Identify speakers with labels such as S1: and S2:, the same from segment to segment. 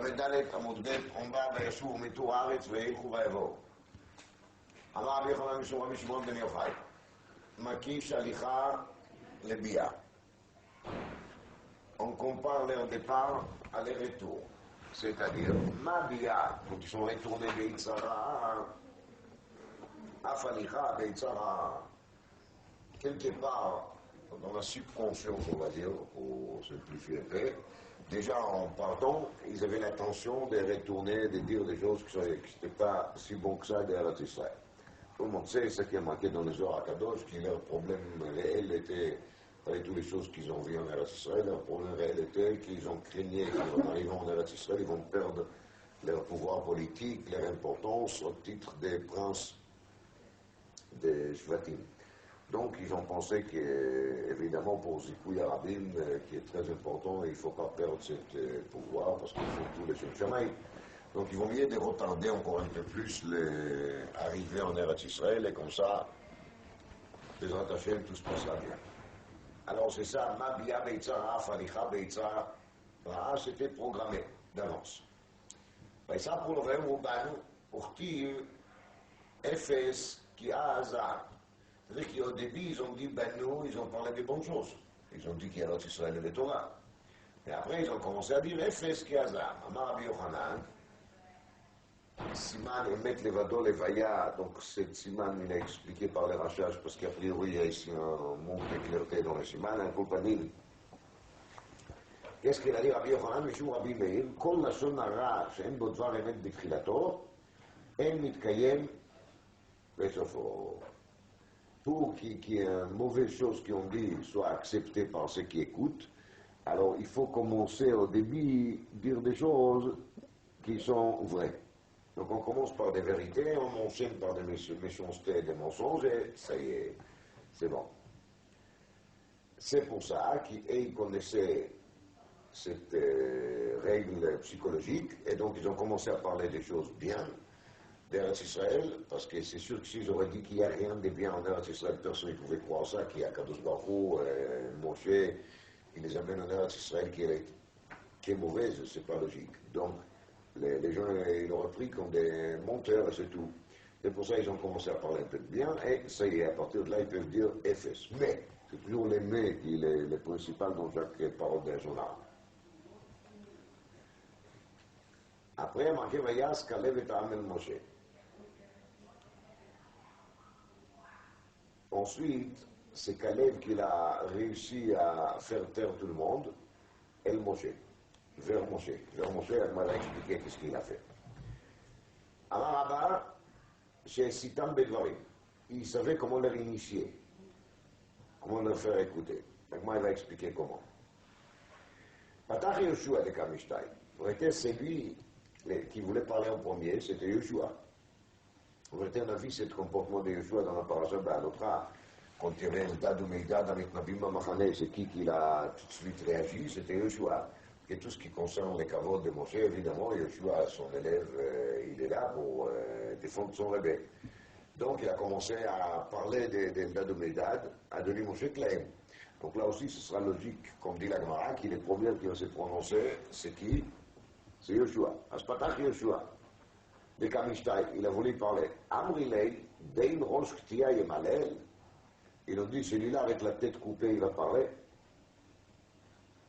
S1: ד' עמוד ב' עומבה וישובו מטור הארץ וילכו ויבואו. אמר רבי יוחנן משום רבי שמעון בן יוחאי, מקיש הליכה לביאה. On compare leur départ à leur retour. C'est-à-dire, ma bia, quand ils sont retournés d'Eitzara, Afalicha, d'Eitzara, quelque part, dans la subconscience, on va dire, pour simplifier un peu, déjà en partant, ils avaient l'intention de retourner, de dire des choses qui n'étaient pas si bons que ça d'Eretz Israël. Tout le monde sait ce qui est marqué dans les Zohar HaKadosh, que leur problème réel était, avec toutes les choses qu'ils ont vues en Eretz Israël, leur problème réel était qu'ils ont craigné qu'en arrivant en Eretz Israël, ils vont perdre leur pouvoir politique, leur importance au titre des princes des Shvatim. Donc ils ont pensé qu'évidemment pour Zikoui Arabim, qui est très important, il ne faut pas perdre ce pouvoir parce qu'ils font tous les Shem Shamaï. Donc ils vont mieux de retarder encore un peu plus l'arrivée en Eretz Israël et comme ça, les Hashem, tout se passera bien. Alors c'est ça, Ma Bia Beitzara, Falicha Beitzara, c'était programmé d'avance. Et ça pour le vrai, Rouban, pour dire, Ephes, qui a hasard. C'est-à-dire qu'au début, ils ont dit, ben nous, ils ont parlé des bonnes choses. Ils ont dit qu'il y a l'autre Israël et le Torah. Et après, ils ont commencé à dire, Ephes, qui a hasard. Amar Rabbi Yochanan, Siman Emet Levado Levaya, donc cette Siman, il a expliqué par les rachages, parce qu'a priori, il y a ici un manque de clarté dans le Siman, un Kulpanim. Qu'est-ce qu'il a dit Rabbi Yochanan, Mishum Rabbi Meir, Kol Lashon Hara, She'en Bo Dvar Emet B'tchilato, En Mitkayem Besofo. Pour qu'une mauvaise chose qu'on dit soit acceptée par ceux qui écoutent, alors il faut commencer au début à dire des choses qui sont vraies. Donc on commence par des vérités, on enchaîne par des méchancetés et des mensonges, et ça y est, c'est bon. C'est pour ça qu'ils connaissaient cette règle psychologique, et donc ils ont commencé à parler des choses bien d'Eretz Israël, parce que c'est sûr que s'ils auraient dit qu'il n'y a rien de bien en Eretz Israël, personne ne pouvait croire ça, qu'il y a Kadosh Baruch Hu, Moshe, il les amène en Eretz Israël qui est mauvaise, c'est pas logique. Donc, les gens, ils l'auraient pris comme des menteurs et c'est tout. Et pour ça, ils ont commencé à parler un peu de bien, et ça y est, à partir de là, ils peuvent dire Ephes. Mais, c'est toujours les mais qui est le principal dans chaque parole d'un journal. Après, marqué Vayas, Kalev et Amel Moshe. Ensuite, c'est Kalev qui a réussi à faire taire tout le monde, et le Moshe, vers Moshe. Vers Moshe, elle m'a expliqué qu'est-ce qu'il a fait. Amar Rabba, chez Sitam Bedvarim, il savait comment leur initier, comment leur faire écouter. Donc moi, il va expliquer comment. Patach Yoshua de Kamishtai. En réalité, c'est lui qui voulait parler en premier, c'était Yoshua. En réalité, on a vu ce comportement de Yoshua dans la paracha Ba'alotra. Quand il y avait un Dad ou Meidad avec Nabim Bamachane, c'est qui a tout de suite réagi? C'était Yoshua. Et tout ce qui concerne les cavots de Moshe, évidemment, Yoshua, son élève, il est là pour défendre son rebelle. Donc, il a commencé à parler d'Eldad ou Meidad, à donner Moshe Klein. Donc là aussi, ce sera logique, comme dit la Gemara, que les premiers qui vont se prononcer, c'est qui? C'est Yoshua. Aspatach Yoshua. De Kamishtai, il a voulu parler. Amrilei, Dein Rosh Ktia Yemalel. Ils ont dit, celui-là avec la tête coupée, il va parler.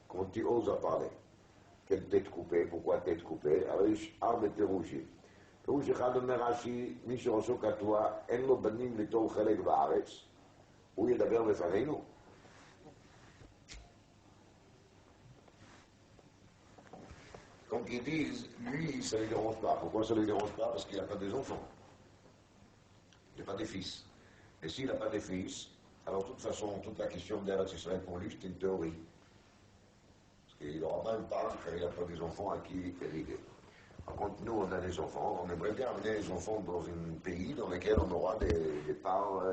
S1: Quand tu oses parler. Quelle tête coupée? Pourquoi tête coupée? Alors, arme Perouchi. Perouchi Chad אומר רש"י, מי שראשו קטוע, אין לו בנים ליטול חלק בארץ, הוא ידבר בפנינו. Donc ils disent, lui, ça ne lui dérange pas. Pourquoi ça ne lui dérange pas? Parce qu'il n'a pas des enfants. Il n'a pas des fils. Et s'il n'a pas des fils, alors de toute façon, toute la question d'Eretz Israël pour lui, c'est une théorie. Parce qu'il n'aura même pas, car il n'a pas des enfants à qui hériter. Par contre, nous, on a des enfants, on aimerait bien amener les enfants dans un pays dans lequel on aura des parts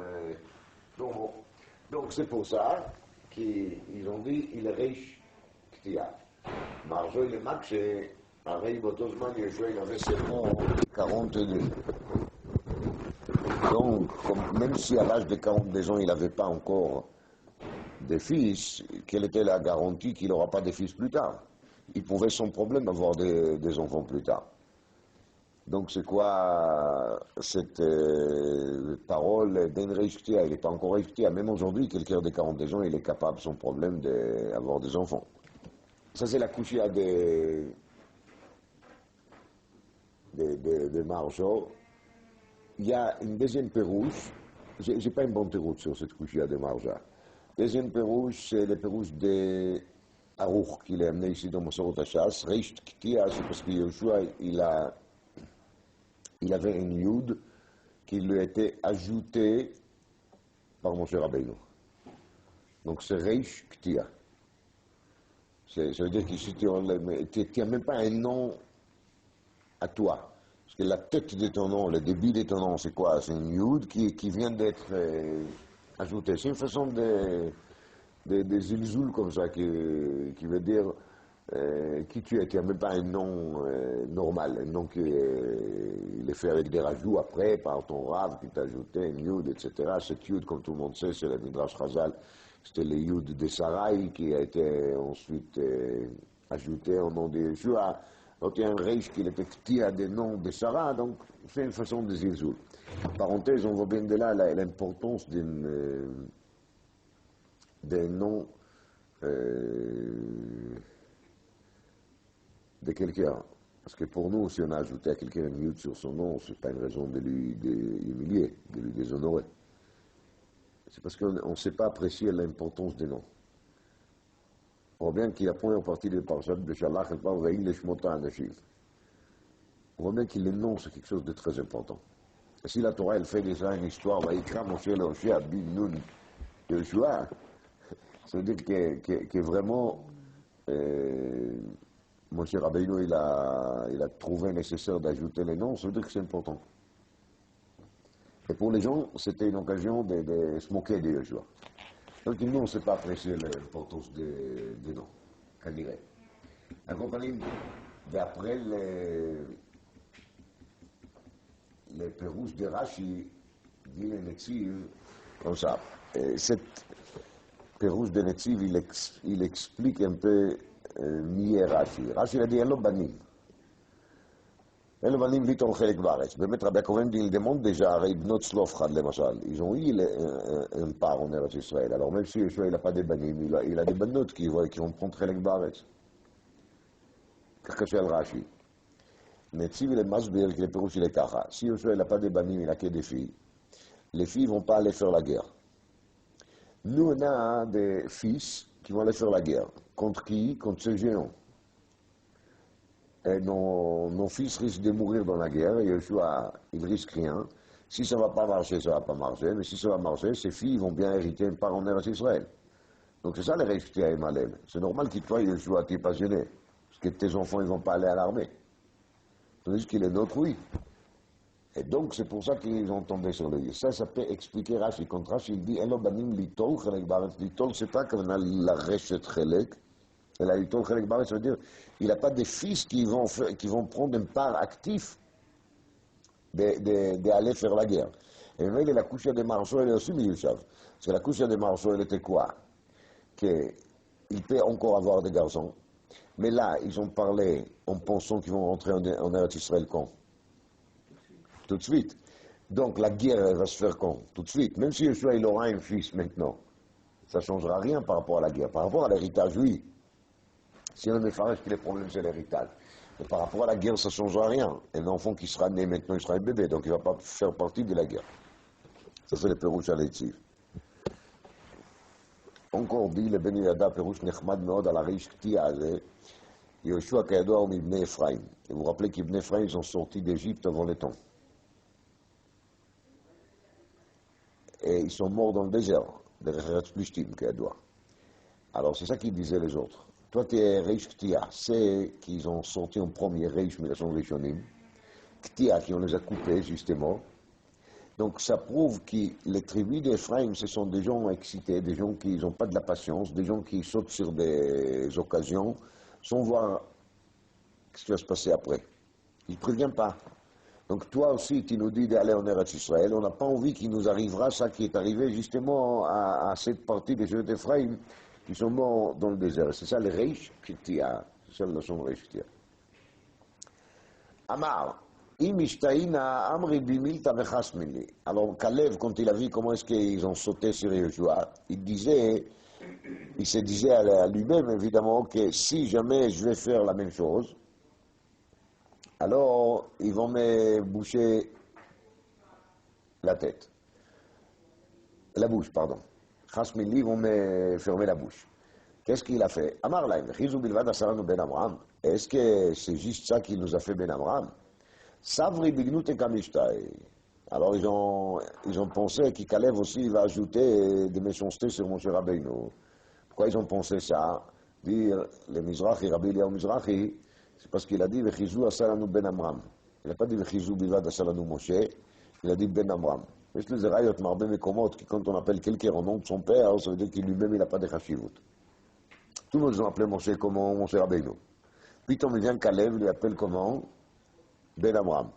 S1: normaux. Donc c'est pour ça qu'ils ont dit, il est riche, Ktia. Marjo il est max, pareil, Botosman, il avait seulement 42. Donc, même si à l'âge de 42 ans, il n'avait pas encore de fils, quelle était la garantie qu'il n'aura pas de fils plus tard? ils pouvaient sans problème avoir des enfants plus tard. Donc c'est quoi cette parole d'En Reish Ktia? Il n'est pas encore Reish Ktia. Même aujourd'hui, quelqu'un de 42 ans, il est capable sans problème d'avoir des enfants. Ça c'est la couchia de Marjo. Il y a une deuxième pérouche. J'ai pas une bonne pérouche sur cette couchia de Marja. Deuxième pérouche, c'est le pérouche de Aruch qu'il a amené ici dans Masorot Hachas. Reish Ktia, c'est parce que Yoshua, il avait un yud qui lui a été ajouté par Moshe Rabbeinu. Donc c'est Reish Ktia. Ça veut dire qu'ici tu n'as même pas un nom à toi. Parce que la tête de ton nom, le début de ton nom, c'est quoi? C'est un yud qui vient d'être ajouté. C'est une façon de zilzoul comme ça qui veut dire qui tu es. Tu n'as même pas un nom normal, un nom qui il est fait avec des rajouts après, par ton rave qui t'a ajouté, un yud, etc. Cet yud, comme tout le monde sait, c'est le Midrash Chazal, c'était le yud de Sarai qui a été ensuite ajouté au nom de Yeshua. Donc il y a un reish qui était ktia des noms de Sarah, donc c'est une façon de zilzoul. Parenthèse, on voit bien de là l'importance d'un nom de quelqu'un. Parce que pour nous, si on a ajouté à quelqu'un un yud sur son nom, c'est pas une raison de lui humilier, de lui déshonorer. C'est parce qu'on ne sait pas apprécier l'importance des noms. On voit bien qu'il y a première partie de Parashat de Shalach, elle parle Ve'il Leshmota Anashim. On voit bien que les noms, c'est quelque chose de très important. Et si la Torah, elle fait déjà une histoire, Va'ikra Moshe Lehoshea bin Nun Yoshua, ça veut dire que vraiment, Moshe Rabbeinu, il a trouvé nécessaire d'ajouter les noms, ça veut dire que c'est important. Et pour les gens, c'était une occasion de se moquer de Yoshua. Donc nous, on ne sait pas apprécier l'importance des noms, qu'à dirait. Alors, d'après les pérouches de Rashi, dit le Netziv, comme ça. Cette pérouche de Netziv, il explique un peu mieux Rashi. Rashi, il a dit, Elo Banim. Elo Banim liton chelek baretz. באמת רבי יעקב il demande déjà, הרי בנות צלופחד למשל, ils ont eu un part en Eretz Israël. Alors même si Yeshua il n'a pas des banim, il a des banotes qui vont prendre chelek baretz. כך קשה על רש"י. נציב il est masbir, que le pérouche il est ככה. Si Yeshua il n'a pas des banim, il n'a que des filles, les filles ne vont pas aller faire la guerre. Nous on a des fils qui vont aller faire la guerre. Contre qui? Contre ces géants. Et nos fils risquent de mourir dans la guerre, et Yeshua, il risque rien. Si ça ne va pas marcher, ça ne va pas marcher, mais si ça va marcher, ces filles vont bien hériter une part en Eretz Israël. Donc c'est ça le risque qu'il y a à Emalem. C'est normal qu'il toi, Yeshua, tu n'es pas gêné, parce que tes enfants, ils ne vont pas aller à l'armée. Tandis qu'il est nôtre, oui. Et donc c'est pour ça qu'ils ont tombé sur le lit. Ça peut expliquer Rashi. Quand Rashi il dit, Elo banim litol chelek baretz, litol c'est pas comme la reshet chelek. Et la litol chelek baretz, ça veut dire, il n'a pas des fils qui vont prendre une part active d'aller faire la guerre. Et même la couche de Marceau, elle est aussi Miushav. Parce que la couche de Marceau, elle était quoi? Qu'il peut encore avoir des garçons. Mais là, ils ont parlé en pensant qu'ils vont rentrer en Eretz Israël quand? Tout de suite. Donc la guerre, elle va se faire quand? Tout de suite. Même si Yeshua, il aura un fils maintenant, ça ne changera rien par rapport à la guerre. Par rapport à l'héritage, oui. Si on est faré, que les problèmes, c'est l'héritage. Mais par rapport à la guerre, ça ne changera rien. Un enfant qui sera né maintenant, il sera un bébé, donc il ne va pas faire partie de la guerre. Ça, c'est le pérouche à l'éthive. Encore dit le Ben Yada, pérouche nechmad meod à la riche ktia, Yoshua kayador ou Ibn Ephraim. Et vous vous rappelez qu'Ibn Ephraim, ils sont sortis d'Égypte avant le temps. Et ils sont morts dans le désert, de Recheretz Plishtim, kayador. Alors c'est ça qu'ils disaient les autres. Toi, tu es Reish Ktia. C'est qu'ils ont sorti en premier Reish, mais ils sont Rishonim. Ktia, qui on les a coupés, justement. Donc, ça prouve que les tribus d'Ephraïm, ce sont des gens excités, des gens qui n'ont pas de la patience, des gens qui sautent sur des occasions sans voir ce qui va se passer après. Ils ne préviennent pas. Donc, toi aussi, tu nous dis d'aller en Eretz Israël. On n'a pas envie qu'il nous arrivera ça qui est arrivé justement à cette partie des jeux d'Ephraïm qui sont morts dans le désert. C'est ça le Reish Ktia. c'est le son réchtia. Amar, imishtaïna amri bimilta vechasmini. Alors, Kalev, quand il a vu comment est-ce qu'ils ont sauté sur Yeshua, il se disait à lui-même, évidemment, que si jamais je vais faire la même chose, alors ils vont me boucher la tête. La bouche, pardon. Chasmini, ils vont me fermer la bouche. Qu'est-ce qu'il a fait? Amar laim, chizou bilvad asaranu ben Amram. Est-ce que c'est juste ça qu'il nous a fait Ben Amram? Savri bignut et kamishtai. Alors ils ont pensé qu'Ikalev aussi il va ajouter des méchancetés sur Moshe Rabbeinu. Pourquoi ils ont pensé ça? Dire le Mizrahi, Rabbi Eliyahu Mizrahi, c'est parce qu'il a dit Vechizou asaranu Ben Amram. Il n'a pas dit Vechizou bilvad asaranu Moshe, il a dit Ben Amram. יש לזה ראיות מהרבה מקומות, כי quand on appelle quelqu'un au nom de son père, ça veut dire qu'il lui-même il n'a pas de chashivut. Tout le monde ont appelé Moshe comment Moshe Rabbeinu. Puis on vient Kalev, il lui appelle comment Ben Amram.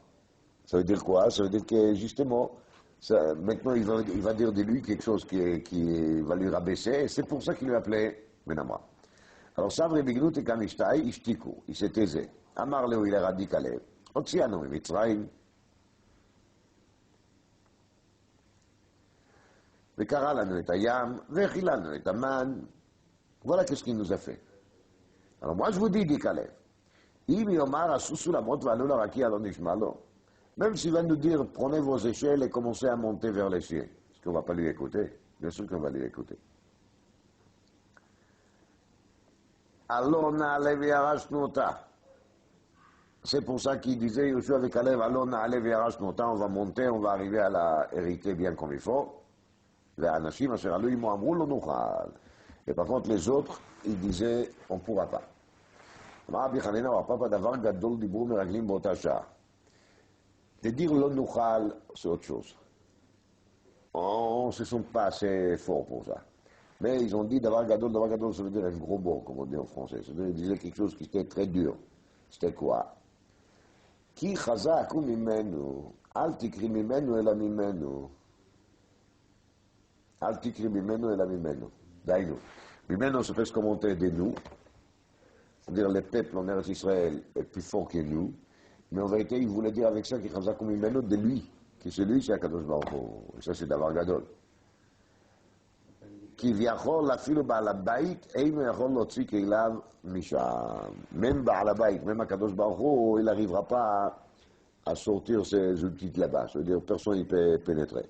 S1: Ça veut dire quoi? Ça veut dire que justement, maintenant il va dire de lui quelque chose qui va lui rabaisser, et c'est pour ça qu'il lui appelait Ben Amram. Alors Savri Bignut et Kamishtai, Ishtiku, il s'est taisé. Amar Leo, il a dit Kalev. Otzianu, Mitzrayim. וקרא לנו את הים, והאכיל לנו את המן. Voilà qu'est-ce qu'il nous a fait. Alors moi je vous dis, dit Kalev, אם יאמר עשו סולמות ועלו לרקיע לא נשמע לו. Même s'il va nous dire, prenez vos échelles et commencez à monter vers les cieux. Est-ce qu'on ne va pas lui écouter? Bien sûr qu'on va lui écouter. Alors na'ale v'yarashnu ota. C'est pour ça qu'il disait, Yoshua avec Kalev, alors na'ale v'yarashnu ota, on va monter, on va arriver à la hériter bien comme il faut. Et par contre, les autres, ils disaient, on ne pourra pas. De dire le nuchal, c'est autre chose. On ne se sent pas assez fort pour ça. Mais ils ont dit davar gadol, ça veut dire un gros mot, comme on dit en français. Ça veut dire qu'ils disaient quelque chose qui était très dur. C'était quoi? Ki chazak hu mimenu, al tikri mimenu ela mimenu. Al tikri mimenu ela mimenu. Dainu. Mimenu se fait commenter de nous. C'est-à-dire le peuple en Eretz Israël est plus fort que nous. Mais en vérité, il voulait dire avec ça qu'il chazak hu mimenu de lui. Que c'est lui, c'est Akadosh Baruch Hu. Et ça, c'est davar gadol. כביכול אפילו בעל הבית אינו יכול להוציא כליו משם. même בעל הבית, même הקדוש ברוך הוא, il n'arrivera pas à sortir ses outils là-bas. C'est-à-dire personne ne peut pénétrer.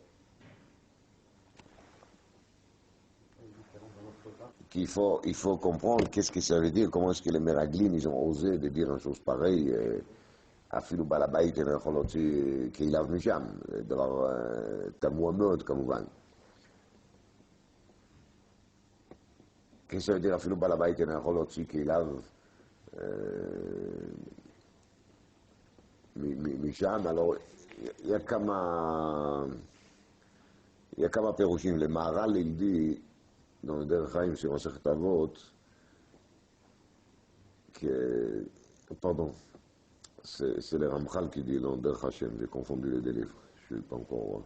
S1: Il faut comprendre qu'est-ce que ça veut dire, comment est-ce que les Meraglim, ils ont osé de dire une chose pareille. אפילו בעל הבית אינו יכול להוציא כליו משם. זה דבר תמוה מאוד כמובן. Qu'est-ce que ça veut dire, אפילו בעל הבית אינו יכול להוציא כליו משם? Alors, il y a כמה פירושים. למהר"ל il dit, dans le דרך חיים sur מסכת אבות, que, pardon, c'est le Ramchal qui dit dans דרך השם, j'ai confondu les deux livres, je ne suis pas encore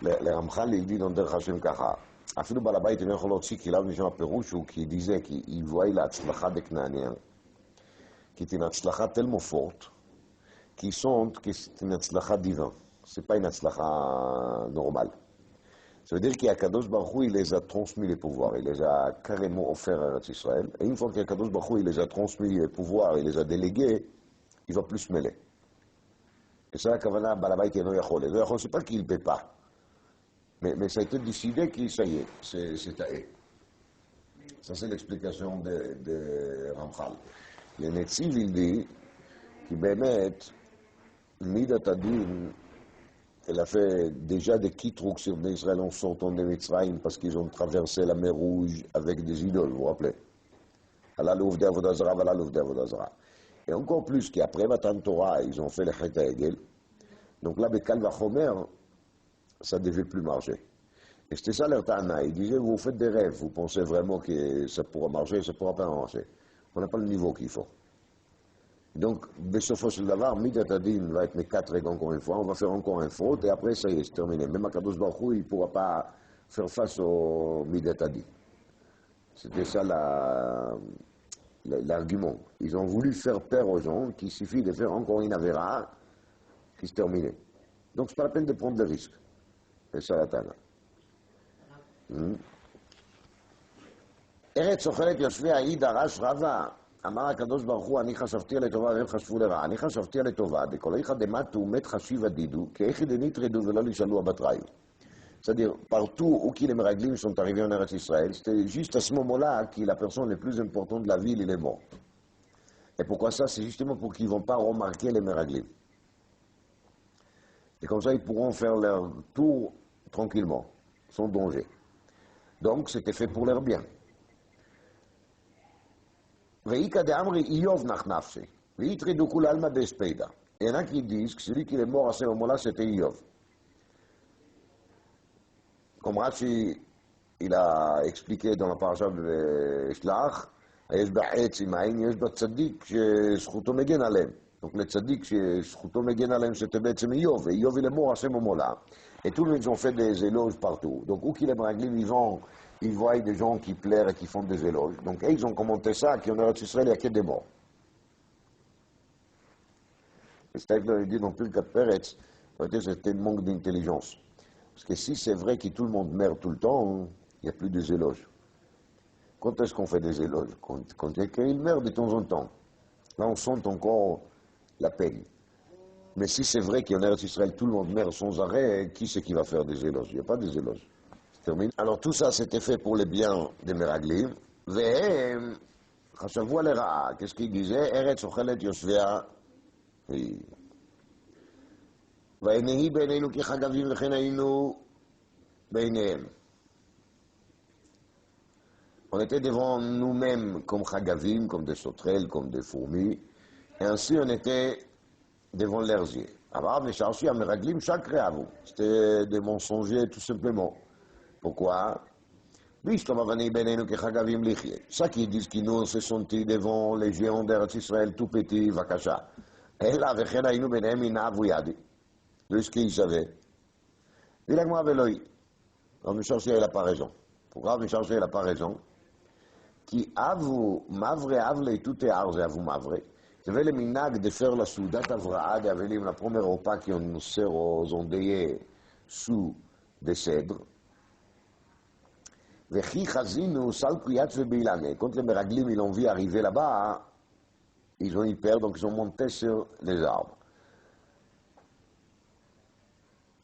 S1: le Ramchal il dit dans דרך השם ככה, אפילו בעל הבית אינו יכול להוציא כליו משם. הפירוש הוא כי דיזה, כי il voit להצלחה בכנעניה, qui est une הצלחה tellement forte, qui sentent que c'est une הצלחה divine, c'est pas une הצלחה normale. Ça veut dire qu'Akadosh Baruch Hu, il les a transmis les pouvoirs, il les a carrément offerts à Eretz Israël, et une fois qu'Akadosh Baruch Hu, il les a transmis les pouvoirs, il les a délégués, il va plus se mêler. Et ça, la Kavana, Balabait et Noyachol. Et Noyachol, c'est pas qu'il ne peut pas. Mais ça a été décidé que ça y est, c'est à eux. Ça, c'est l'explication de Ramchal. Le Netziv, il dit, qui Bémet, Midat Adin, elle a fait déjà des kittrouk sur les Israël en sortant de Mitzrayim parce qu'ils ont traversé la mer Rouge avec des idoles, vous vous rappelez? Allah l'ouvre d'Avodazara, Allah l'ouvre d'Avodazara. Et encore plus qu'après Matan Torah, ils ont fait le Chet HaEgel. Donc là, Bekal Vachomer, ça ne devait plus marcher. Et c'était ça leur Tana. Ils disaient, vous faites des rêves, vous pensez vraiment que ça pourra marcher, ça ne pourra pas marcher. On n'a pas le niveau qu'il faut. Donc, Besofo Shel Davar, Midat Adin va être mes 4 règles encore une fois, on va faire encore un faute, et après ça y est, c'est terminé. Même Akadosh Baruch Hu, il ne pourra pas faire face au Midat Adin. C'était ça l'argument. Ils ont voulu faire peur aux gens qu'il suffit de faire encore une avéra qui se terminait. Donc c'est pas la peine de prendre de risques. C'est ça la tana. ארץ אוכלת יושבי האי דרש רבה, אמר הקדוש ברוך הוא, אני חשבתי לטובה והם חשבו לרעה. אני חשבתי לטובה, דכל איכא דמתו מת חשיבה דידו, כי איכא דניטרדו ולא נשאלו הבטראי. C'est-à-dire, partout où les Meraglim sont arrivés en Eretz Israël, c'était juste à ce moment-là que la personne la plus importante de la ville, il est mort. Et pourquoi ça? C'est justement pour qu'ils ne vont pas remarquer les Meraglim. Et comme ça, ils pourront faire leur tour tranquillement, sans danger. Donc, c'était fait pour leur bien. Veika de Amri Iyov nachnafse. Veitre de Kulalma de Speda. Il y en a qui disent que celui qui est mort à ce moment-là, c'était Iyov. Comme Rashi, il a expliqué dans la parasha de Shlach, יש בעץ עם העין, יש בצדיק שזכותו מגן עליהם. Donc le tzaddik שזכותו מגן עליהם, c'était בעצם איוב, ואיוב il est mort à ce moment-là. Et tous les gens ont fait des éloges partout. Donc où qu'il est Meraglim, ils voient des gens qui pleurent et qui font des éloges. Donc ils ont commenté ça, qu'en Eretz Israël, il n'y a que des morts. Et c'est que dit dans Pirkat Peretz, c'était un manque d'intelligence. Parce que si c'est vrai que tout le monde meurt tout le temps, il n'y a plus des éloges. Quand est-ce qu'on fait des éloges? Quand il meurt de temps en temps. Là, on sent encore la peine. Mais si c'est vrai qu'en Eretz Israël, tout le monde meurt sans arrêt, qui c'est qui va faire des éloges? Il n'y a pas des éloges. C'est terminé. Alors tout ça, c'était fait pour le bien des Meraglim. Vehem, chashavu alera, qu'est-ce qu'il disait? Eretz ochelet yoshvea. והנהי בעינינו כחגבים וכן היינו בעיניהם. On était devant nous-mêmes comme chagavim, comme des sauterelles, comme des fourmis, et ainsi on était devant leurs yeux. Alors, mais cherchions à meraglim chaque réavou. C'était des mensongers tout simplement. Pourquoi? Ça qui disent qu'ils nous se sentis devant les géants d'Eretz Israël tout petits, vakasha. Et là, וכן היינו ביניהם הנה אבו ידי. De ce qu'il savait. Il a moi veloï. On me cherchait la paraison. Pourquoi me chercher la paraison? Qui avoue, mavre, avle, tout est arze, avoue, mavre. J'avais le minag de faire la soudat avra'a d'Avelim, la première repas qu'on sert aux ondéiers sous des cèdres. Vechi chazinu, sal kriyat vebilane. Quand les Meraglim, ils l'ont vu arriver là-bas, ils ont eu peur, donc ils ont monté sur les arbres.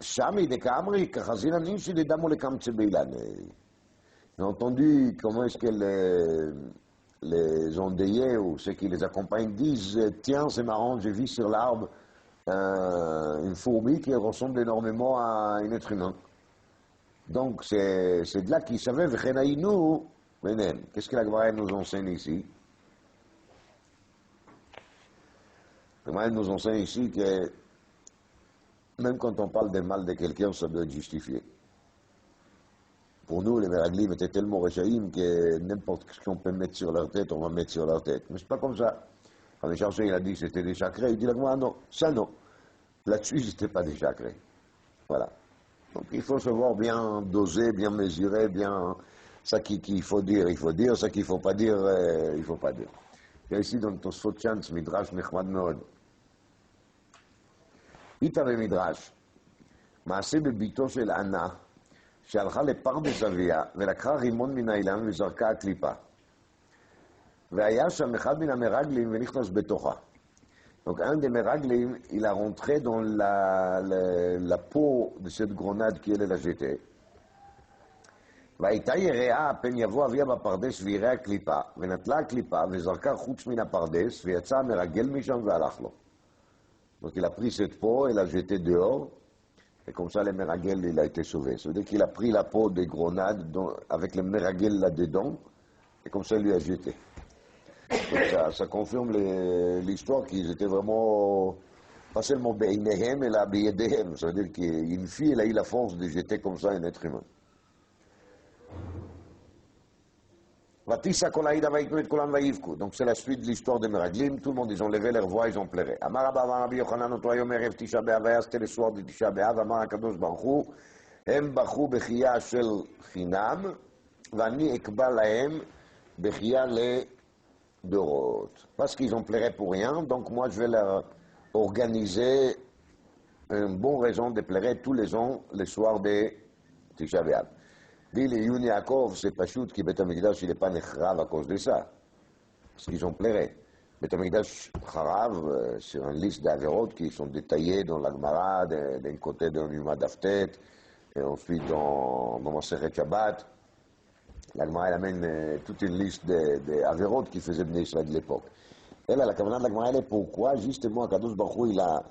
S1: Shami de Kamri, Kachazina Nimshi de Damo le Kamtse Beilane. J'ai entendu comment est-ce que les ondéiers ou ceux qui les accompagnent disent tiens, c'est marrant, j'ai vu sur l'arbre une fourmi qui ressemble énormément à un être humain. Donc c'est de là qu'ils savaient, V'chenaïnu, qu'est-ce que la Gemara nous enseigne ici? La Gemara nous enseigne ici que même quand on parle de mal de quelqu'un, ça doit être justifié. Pour nous, les Meraglim étaient tellement réchaïm que n'importe ce qu'on peut mettre sur leur tête, on va mettre sur leur tête. Mais c'est pas comme ça. Quand le chercheur il a dit que c'était des chakras, il dit là, moi non, ça non. Là-dessus, c'était pas des chakras. Voilà. Donc il faut savoir bien doser, bien mesurer, bien ça qu'il faut dire, ça qu'il faut pas dire, il faut pas dire. Et ici, dans Tosfot Chantz, Midrash Nechmad Meod. איתה במדרש, מעשה בביתו של ענה, שהלכה לפרדס אביה, ולקחה רימון מן האילן וזרקה הקליפה. והיה שם אחד מן המרגלים ונכנס בתוכה. Donc un des meraglim, il a rentré dans la peau de cette grenade qui allait la jeter. והייתה יראה פן יבוא אביה בפרדס ויראה הקליפה, ונטלה הקליפה וזרקה חוץ מן הפרדס, ויצא המרגל משם והלך לו. Donc il a pris cette peau et l'a jetée dehors, et comme ça le meragel il a été sauvé. Ça veut dire qu'il a pris la peau des grenades avec le meragel là-dedans, et comme ça il lui a jeté. Donc ça confirme l'histoire qu'ils étaient vraiment, pas seulement beinehem, mais beidehem. Ça veut dire qu'une fille elle a eu la force de jeter comme ça un être humain. Donc c'est la suite de l'histoire des Meraglim. Tout le monde, ils ont levé leur voix, ils ont pleuré. Amar Abba Rabbi Yochanan, אותו היום ערב תשעה באב, היה c'était le soir de תשעה באב, אמר הקדוש ברוך הוא, הם בכו בכייה של חינם, ואני אקבע להם בכייה Dorot. Parce qu'ils ont pleuré pour rien, donc moi je vais leur organiser une bonne raison de pleurer tous les ans, le soir de Tisha B'Av. Dit les Yun Yaakov, c'est pas chute qui Beth Amikdash, il n'est pas nechrav à cause de ça. Parce qu'ils ont pleuré. Beth Amikdash Charav, c'est une liste d'avérots qui sont détaillées dans la Gemara, d'un côté dans l'Yuma d'Aftet, et ensuite dans Masechet Shabbat. La Gemara elle amène toute une liste d'avérots qui faisaient Bnei Israël de l'époque. Et là, la Kavanah de la Gemara, elle est pourquoi, justement, Kadosh Baruch Hu, il a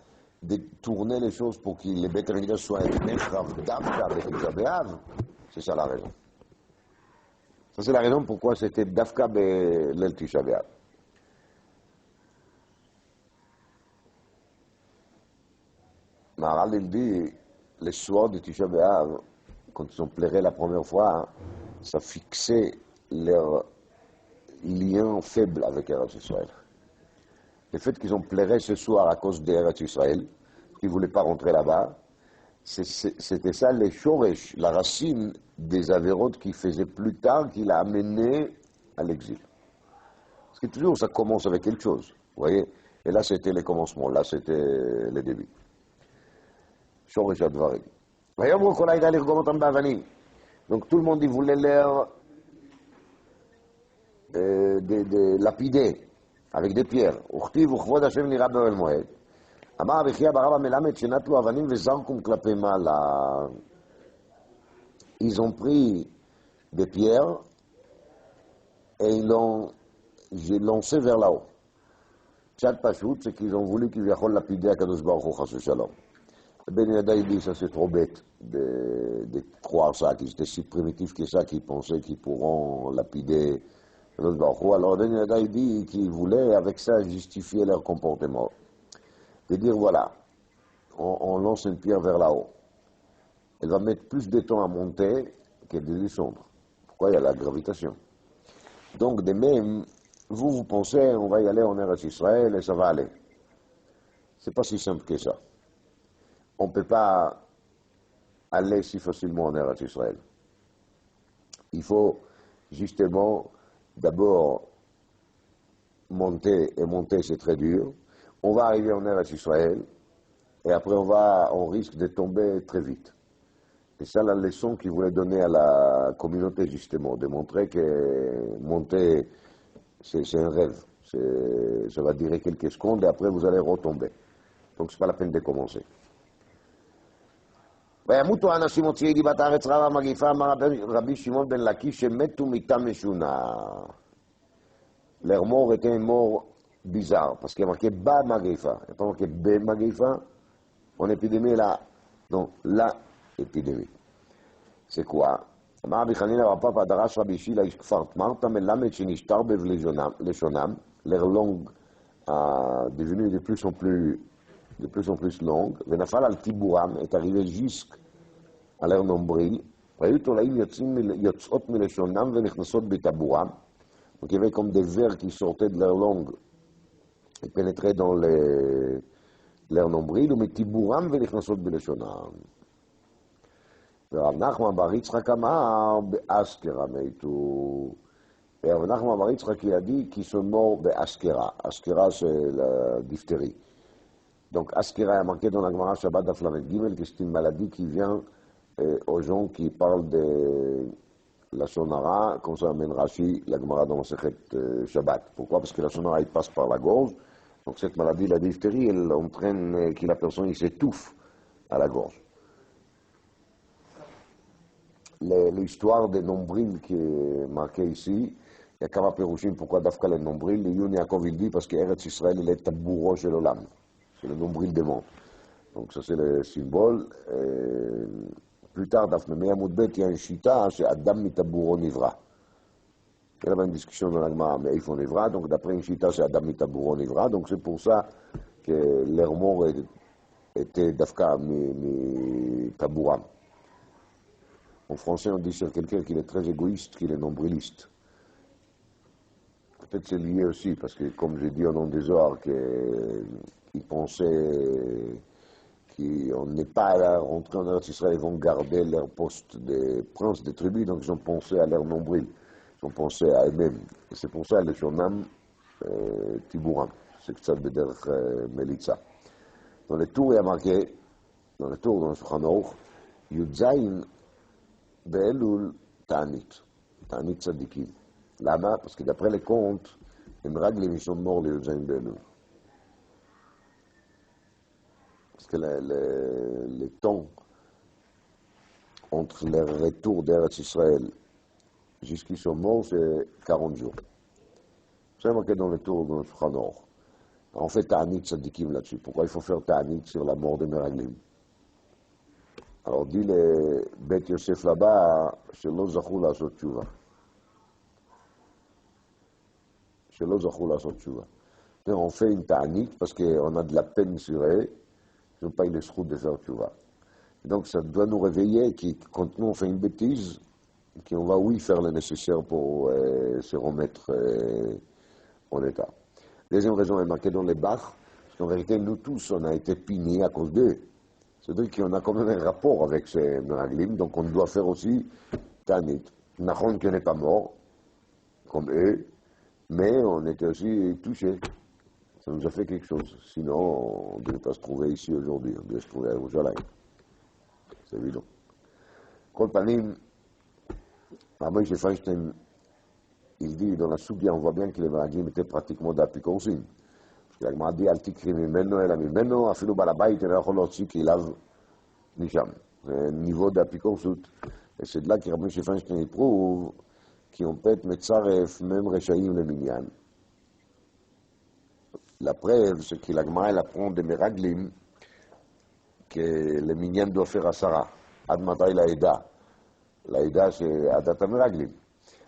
S1: détourné les choses pour que les Beth Amikdash soient nechrav d'Afka avec Tisha B'Av. C'est ça la raison. Ça, c'est la raison pourquoi c'était Dafka l'El Tisha B'Av. Maharal, il dit, les soirs de Tisha B'Av, quand ils ont pleuré la première fois, ça fixait leur lien faible avec Eretz Israël. Le fait qu'ils ont pleuré ce soir à cause d'Eretz Israël, qu'ils ne voulaient pas rentrer là-bas, c'était ça les shoresh, la racine des avérotes qui faisait plus tard qu'il a amené à l'exil. Parce que toujours ça commence avec quelque chose, vous voyez. Et là c'était le commencement, là c'était le début. Shoresh advarim. Donc tout le monde il voulait l'air de lapider avec des pierres. אמר רבי חייא ברבא מלמד שנטלו אבנים וזרקום כלפי מעלה. Ils ont pris des pierres et ils l'ont lancé vers là-haut. Tchad Pachout, c'est qu'ils ont voulu qu'ils viennent lapider à Kadosh Baruch Hu Chas Shalom. Ben Yada il dit ça c'est trop bête de croire ça, qu'ils étaient si primitifs que ça, qu'ils pensaient qu'ils pourront lapider Kadosh Baruch Hu. Alors Ben Yada il dit qu'ils voulaient avec ça justifier leur comportement. De dire voilà, on lance une pierre vers là-haut. Elle va mettre plus de temps à monter que de descendre. Pourquoi? Il y a la gravitation. Donc de même, vous pensez on va y aller en Eretz Israël et ça va aller. C'est pas si simple que ça. On ne peut pas aller si facilement en Eretz Israël. Il faut justement d'abord monter, et monter c'est très dur. On va arriver en Eretz Israël, et après on risque de tomber très vite. Et ça, la leçon qu'il voulait donner à la communauté, justement, de montrer que monter, c'est un rêve. Ça va durer quelques secondes, et après vous allez retomber. Donc c'est pas la peine de commencer. וימותו האנשים מוציאי דיבת הארץ רב המגיפה, אמר רבי שמעון בן לקיש, שמתו מיתה משונה. Leur mort était une mort bizarre, parce qu'il y a marqué Ba Magrifa, il n'y a pas marqué Be Magrifa, en épidémie là, non, la épidémie. C'est quoi? אמר רבי חנינא בר פפא דרש רבי שילה איש כפר תמרתא מלמד שנשתרבב לשונם, leur langue a devenu de plus en plus longue, ונפל על טיבורם, est arrivé jusqu'à leur nombril, והיו תולעים יוצאות מלשונם ונכנסות בטבורם. Donc il y avait comme des vers qui sortaient de leur langue et pénétraient dans leur nombril, mais tiburam venichnasot beleshonam. Rav Nachman bar Yitzchak amar be'askera meitu. Et Rav Nachman bar Yitzchak a dit qu'ils sont morts be'askera. Askera c'est la diphtérie. Donc askera est marqué dans la Gemara Shabbat Daf Lamed Gimel que c'est une maladie qui vient aux gens qui parlent de la sonara, comme ça amène Rashi, la Gemara dans Masechet Shabbat. Pourquoi? Parce que la sonara, il passe par la gorge. Donc cette maladie, la diphtérie, elle entraîne que la personne il s'étouffe à la gorge. L'histoire des nombrils qui est marquée ici, il y a Kama Perushim, pourquoi Dafka le nombril, le Yun Yaakov il dit parce que Eretz Israël, il est tabouro chez l'Olam. C'est le nombril des mondes. Donc ça c'est le symbole. Plus tard, dans Me'amoudbet, il y a une chita, c'est Adam mitaburo nivra. Il y avait une discussion dans l'Agma, mais il faut nivra, donc d'après une chita, c'est Adam mitaburo nivra, donc c'est pour ça que leur mort était d'Afka mi taburam. En français, on dit sur quelqu'un qu'il est très égoïste, qu'il est nombriliste. Peut-être c'est lié aussi, parce que comme j'ai dit au nom des Zohar, qu'ils pensaient qu'on n'est pas là, rentrés en Eretz Israël, ils vont garder leur poste de prince des tribus, donc ils ont pensé à leur nombril, ils ont pensé à eux-mêmes. Et c'est pour ça, le Shonam, Tiburam, c'est que ça veut dire Melitza. Dans les tours, il y a marqué, dans les tours, dans le Shulchan Aruch, Yudzayin Be'elul Ta'anit, Ta'anit Tzadikim. Lama, parce que d'après les contes, les miraglim, ils sont morts les Yudzayin Be'elul. Parce que les temps entre les retours d'Eretz Israël jusqu'ils sont morts, c'est 40 jours. C'est marqué dans les tours de Shulchan Aruch. On fait Ta'anit Tzadikim là-dessus. Pourquoi il faut faire Ta'anit sur la mort des miraglim? Alors dit les Beth Yosef là-bas, Shelo Zachou Lasot Tshuva. Shelo Zachou Lasot Tshuva. On fait une Ta'anit parce qu'on a de la peine sur eux, ils n'ont pas eu le srout de faire Tshuva. Donc ça doit nous réveiller que quand nous on fait une bêtise, qu'on va oui faire le nécessaire pour se remettre en état. Deuxième raison est marquée dans les Bach, parce qu'en vérité nous tous on a été punis à cause d'eux. C'est-à-dire qu'on a quand même un rapport avec ces miraglim, donc on doit faire aussi Ta'anit. Nachon qui n'est pas mort, comme eux, mais on était aussi touchés. Ça nous a fait quelque chose. Sinon, on ne devait pas se trouver ici aujourd'hui, on devait se trouver à Jérusalem. C'est évident. Kol Panim, Rabbi Feinstein, il dit dans la Sougia, on voit bien que les miraglim étaient pratiquement d'apicorsim. La Gemara dit, Al tikri mimeno, אלא ממנו, אפילו בעל הבית אינו יכול להוציא כליו משם. זה niveau d'apikorsut. Et c'est de là que Rabbi Feinstein prouve qu'on peut être metzaref, même rechaïm le minyan. La preuve, c'est que la Gemara, elle apprend des miraglim que le minyan doit faire à Sarah. Ad matai la Eda. La Eda, c'est Adat miraglim.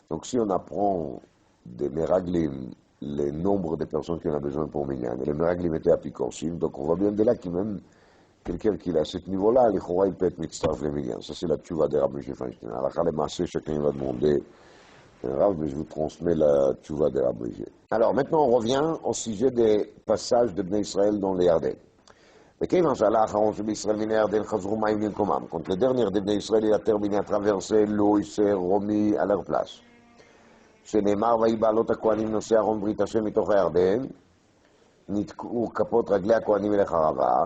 S1: Donc si on apprend des miraglim, le nombre de personnes qu'on a besoin pour Minyan. Et les miraglim étaient apikorsim, donc on voit bien de là que même quelqu'un qui est à ce niveau-là, il peut être mitzvah le Minyan. Ça c'est la tchouva de Rabbi Feinstein. Alors, les massés, chacun va demander un Rav, mais je vous transmets la tchouva de Rabbi. Alors maintenant on revient au sujet des passages de Bnei Israël dans les Yarden. Quand le dernier de Bnei Israël a terminé à traverser l'eau, il s'est remis à leur place. שנאמר ויהי בעלות הכהנים נושאי ארון ברית השם מתוך הירדן, נתקעו כפות רגלי הכהנים אל החרבה.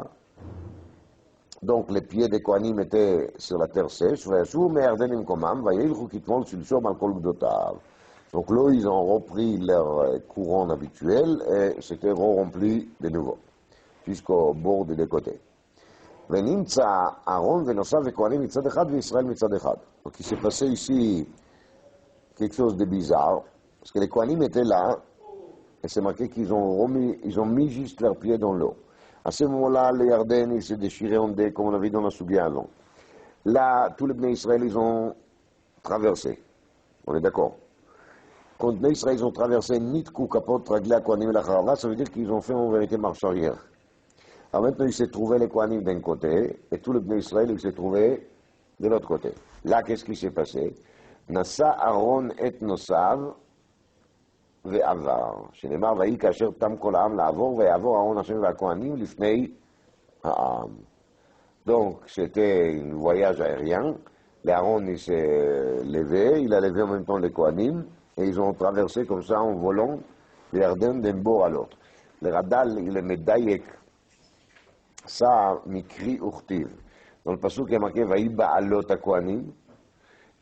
S1: Donc les pieds des Kohanim étaient sur la terre sèche, וישובו מהירדן למקומם, וילכו כתמול שלשום על כל גדותיו. Donc là, ils ont repris leur couronne habituelle et c'était rempli de nouveau, jusqu'au bord des deux côtés. ונמצא ארון ונושאיו וכהנים מצד אחד וישראל מצד אחד. Donc il s'est passé ici quelque chose de bizarre, parce que les Kohanim étaient là, et c'est marqué qu'ils ont mis juste leurs pieds dans l'eau. À ce moment-là, le Yarden, il s'est déchiré en deux, comme on a vu dans la Sougia avant. Là, tous les Bnei Israël, ils ont traversé. On est d'accord? Quand les Bnei Israël, ils ont traversé Nitku, Kapot, Ragla, Kohanim et la Charava, ça veut dire qu'ils ont fait en vérité marche arrière. Alors maintenant, il s'est trouvé les Kohanim d'un côté, et tous les Bnei Israël, ils s'est trouvé de l'autre côté. Là, qu'est-ce qui s'est passé? נשא אהרון את נושאיו ועבר, שנאמר ויהי כאשר תם כל העם לעבור, ויעבור אהרון השם והכהנים לפני העם. Donc c'était un voyage aérien, l'Aaron il s'est levé, il a levé en même temps les Kohanim, et ils ont traversé comme ça en volant le Yarden d'un bord à l'autre. Le Radal il est médaillé, ça mikri uchtiv. Dans le passage il y a marqué ויהי בעלות הכהנים,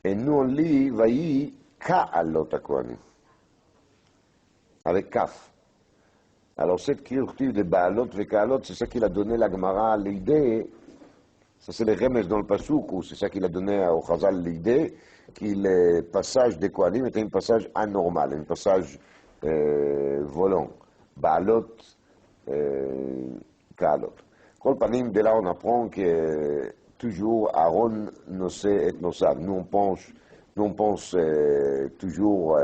S1: et nous on lit Vaï Ka'alot HaKohanim, avec Kaf. Alors cette kirurgie de Baalot et Ka'alot, c'est ça qu'il a donné la Gemara à l'idée, ça c'est le remes dans le Pasuk, ou c'est ça qu'il a donné au Chazal l'idée, que le passage des Kohanim était un passage anormal, un passage volant. Baalot, Ka'alot. Kol Panim, de là on apprend que toujours Aaron Nosé et Nosab. Nous on pense toujours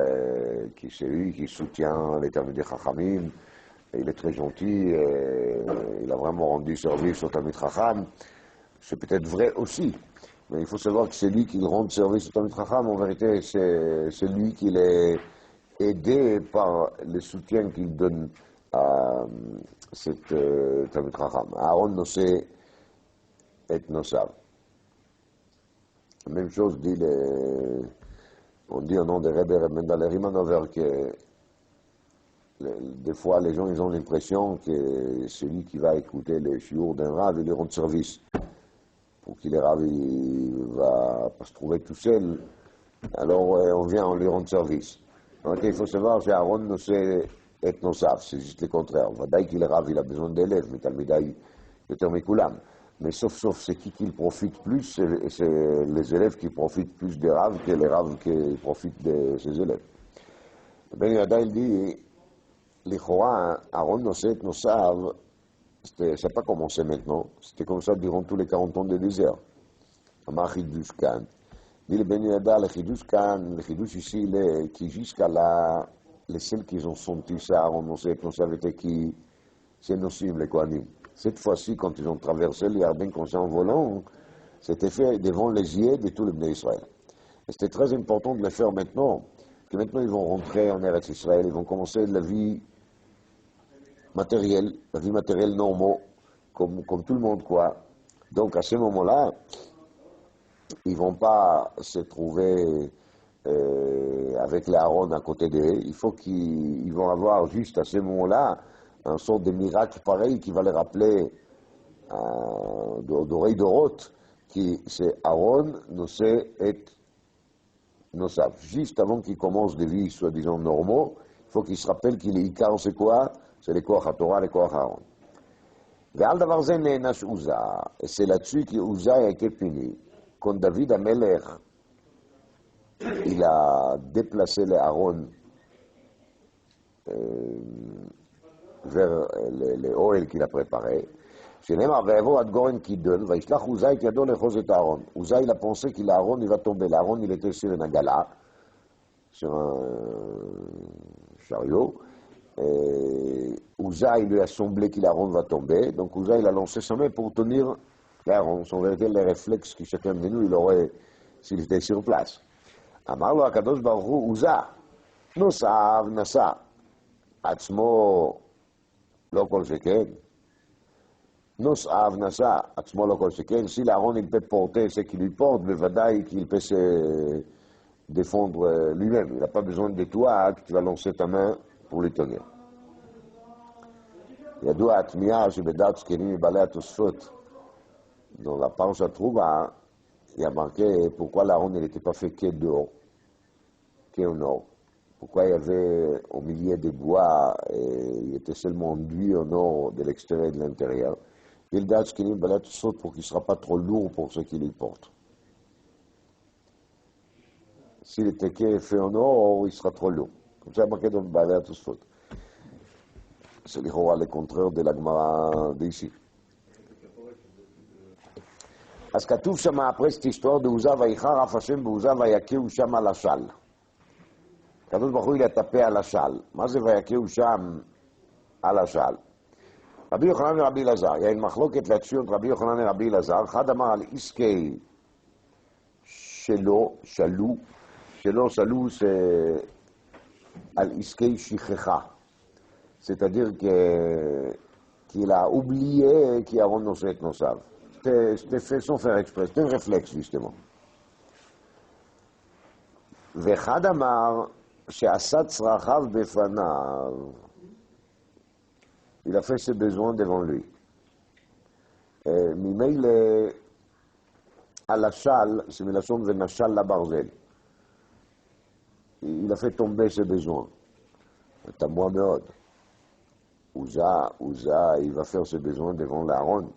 S1: que c'est lui qui soutient les Talmidei Chachamim. Il est très gentil, il a vraiment rendu service au Talmid Chacham. C'est peut-être vrai aussi, mais il faut savoir que c'est lui qui rend service au Talmid Chacham. En vérité, c'est lui qui l'est aidé par le soutien qu'il donne à cet Talmid Chacham. Aaron Nosé et Nosab. La même chose on dit au nom de Rebbe Mendel Rimanover que des fois, les gens ils ont l'impression que celui qui va écouter les chiours d'un rave, il lui rend service. Pour qu'il est rave, il va pas se trouver tout seul. Alors, on vient, on lui rend service. Donc, il faut savoir qu'Aaron ne sait être nosaf, c'est juste le contraire. Vadaï qu'il est rave, il a besoin d'élèves, mais Talmidaï, le terme Koulam. Mais sauf, c'est qui profite plus, c'est les élèves qui profitent plus des raves que les raves qui profitent de ses élèves. Ben Yada, il dit, l'Ichora, Aaron Nosset Nosav, ça n'a pas commencé maintenant, c'était comme ça durant tous les 40 ans de désert. Amar Chidush Kan. Dit le Ben Yada, le Chidush Kan, le Chidush ici, qui jusqu'à là, les seuls qui ont senti ça, Aaron Nosset Nosav, était qui, c'est Nosim, les Kohanim. Cette fois-ci, quand ils ont traversé le Yarden comme ça en volant, c'était fait devant les yeux de tout le Bnei Israël. Et c'était très important de le faire maintenant, que maintenant ils vont rentrer en Eretz Israël, ils vont commencer la vie matérielle normale, comme tout le monde, quoi. Donc à ce moment-là, ils ne vont pas se trouver avec l'Aaron à côté d'eux, il faut qu'ils vont avoir juste à ce moment-là un sort de miracle pareil qui va les rappeler d'oreille d'orote, qui c'est Aaron, Nosé et Nosav. Juste avant qu'ils commencent des vies soi-disant normaux, il faut qu'ils se rappellent qu'il est Icar, c'est quoi? C'est les Koach HaTorah, les Koach Aaron. Ve'al davar ze ne'enash Uza, et c'est là-dessus qu'Uza a été puni. Quand David Amelech, il a déplacé les Aaron vers les oil qu'il a préparé. שנאמר, ויבוא עד גורן קידון, וישלח עוזאי את ידו לאחוז את הארון. עוזאי, il a pensé qu'il Aaron, il va tomber. L'Aaron, il était sur une agala, sur un chariot. Uza, il lui a semblé qu'il Aaron va tomber. Donc Uza, il a lancé sa main pour tenir l'Aaron. Sont véritables les réflexes que chacun de nous, il aurait s'il était sur place. אמר לו הקדוש ברוך הוא, עוזה, נוסף נשא, עצמו לא כל שכן. נוסף נשא, עצמו לא כל שכן. Si l'Aaron il peut porter ce qu'il lui porte, בוודאי qu'il peut se défendre lui-même. Il n'a pas besoin de toi que tu vas lancer ta main pour lui tenir. ידוע התמיהה שבדעת זקנים מבעלי התוספות, dans la Parashat Trouba, il y a marqué pourquoi l'Aaron n'était pas fait que d'or, qu'en or. Pourquoi il y avait au milieu des bois, et il était seulement enduit en or de l'extérieur et de l'intérieur. Il dit qu'il y a saute pour qu'il ne sera pas trop lourd pour ceux qui les portent. S'il était fait en or, il sera trop lourd. Comme ça, il y a marqué dans le balai à tous fautes. C'est le contraire de la Gemara d'ici. אז כתוב שם הפרסט היסטוריה דעוזה ויחר אף השם בעוזה ויכהו שם על השל. הקדוש ברוך הוא יטפא על השל. מה זה ויכהו שם על השל? רבי יוחנן ורבי אלעזר, יין מחלוקת להציון רבי יוחנן ורבי אלעזר, אחד אמר על עסקי שלו, שלו זה על עסקי שכחה. c'est-à-dire qu'il a oublié qu'Aaron Nosé et Nosav. C'était fait sans faire exprès, c'était un réflexe justement. ואחד אמר שעשה צרכיו בפניו, il a fait ses besoins devant lui. ממילא על השל, c'est מלשון ונשל לברזל. Il a fait tomber ses besoins. C'est à moi מאוד. Uza, il va faire ses besoins devant l'Aaron.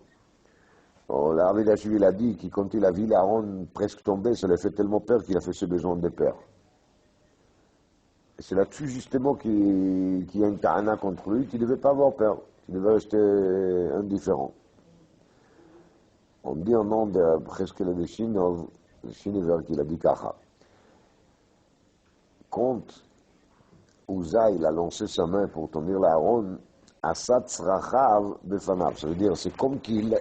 S1: L'arbi d'Achiv, il a dit que quand il a vu l'Aaron presque tomber, ça lui a fait tellement peur qu'il a fait ses besoins de peur. Et c'est là-dessus justement qu'il y a une ta'ana contre lui, qu'il ne devait pas avoir peur, qu'il devait rester indifférent. On dit au nom de presque le Shinever qu'il a dit Kacha. Quand Uza, il a lancé sa main pour tenir l'Aaron, Asat Srachav Befanav, ça veut dire c'est comme qu'il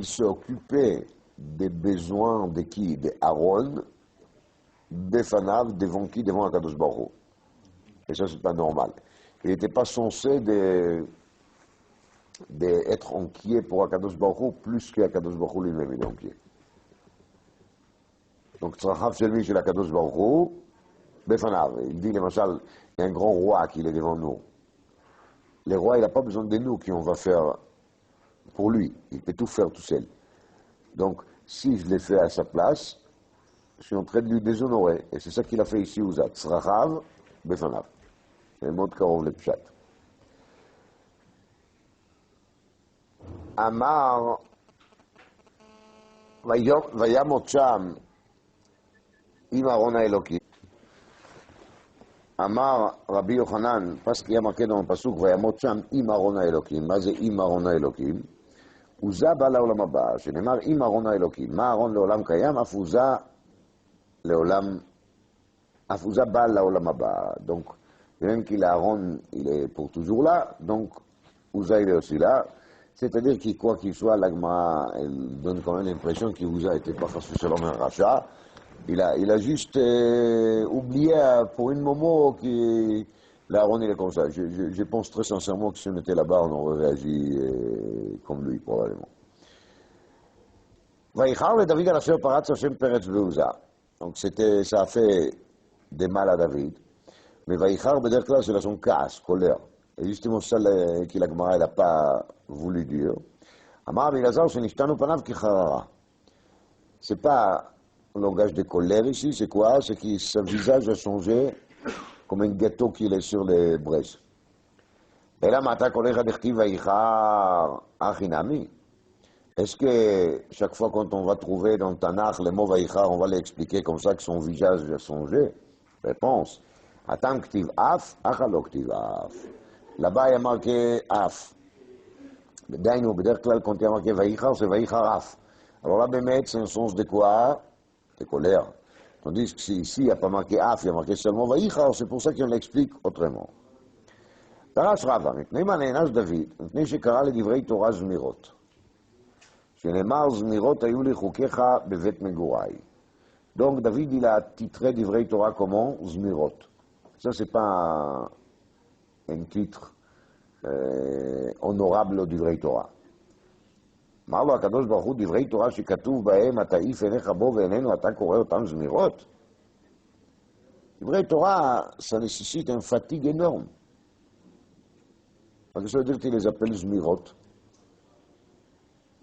S1: s'est occupé des besoins de qui? De Aaron, Befanav, devant qui? Devant Akadosh Baruch Hu. Et ça, c'est pas normal. Il n'était pas censé d'être inquiet pour Akadosh Baruch Hu plus qu'Akadosh Baruch Hu lui-même, il est inquiet. Donc, Srachav, c'est lui chez l'Akadosh Baruch Hu, Befanav. Il dit, le machal, Il y a un grand roi qui est devant nous. Le roi, il n'a pas besoin de nous qui on va faire pour lui. Il peut tout faire tout seul. Donc, si je l'ai fait à sa place, je suis en train de lui déshonorer. Et c'est ça qu'il a fait ici, Uzat. Tzrachav, befanav. Le mot karov le pshat. Amar, vayamot sham, im Aaron Elokim. Amar Rabbi Yochanan, parce qu'il y a marqué dans le pasuk, vayamot sham, im Aaron Elokim. מה זה im Aaron Elokim? עוזה בא לעולם הבא, שנאמר אם ארון האלוקים, מה ארון לעולם קיים, אף עוזה בא לעולם הבא. Donc, même qu'il Aaron, il est pour toujours là, donc Ouza il est aussi là. C'est-à-dire que quoi qu'il soit, l'Agma, elle donne quand même l'impression qu'Ouza n'était pas forcément un rachat. Il a juste oublié pour un moment que l'Aaron il est comme ça. Je pense très sincèrement que si on était là-bas, on aurait réagi comme lui, probablement. Vaïchar le David à la sœur Paratz Hashem Peretz Veuza. Donc ça a fait des mal à David. Mais Vaïchar, beder klal, c'est là son casse, colère. Et justement ça que la Gemara n'a pas voulu dire. Amar Bilazar, c'est nishtanu panav ki charara. C'est pas un langage de colère ici, c'est quoi? C'est que son visage a changé comme un gâteau qu'il est sur les braises. Et là, Mata Kolecha Dechti Vaïchar Achinami. Est-ce que chaque fois quand on va trouver dans le Tanakh les mots Vaïchar, on va l'expliquer comme ça que son visage a changé? Réponse. Atam Ktiv Af, Achalo Ktiv Af. Là-bas, il y a marqué Af. Dainu, beder klal, quand il y a marqué Vaïchar, c'est Vaïchar Af. Alors là, Bémet, c'est un sens de quoi? De colère. Tandis que ici, il n'y a pas marqué Af, il y a marqué seulement Vaïchar, c'est pour ça qu'on l'explique autrement. Tarash Rava, מפני מה נענש דוד, מפני שקרא לדברי תורה זמירות. שנאמר זמירות היו לי חוקיך בבית מגוריי. Donc David, il a titré דברי Torah comment? זמירות. Ça, c'est pas un titre honorable דברי Torah. אמר לו הקדוש ברוך הוא, דברי תורה שכתוב בהם, אתה העיף עיניך בו ועינינו, אתה קורא אותם זמירות? דברי Torah, ça nécessite une fatigue énorme. Parce que ça veut dire qu'il les appelle Zmirot.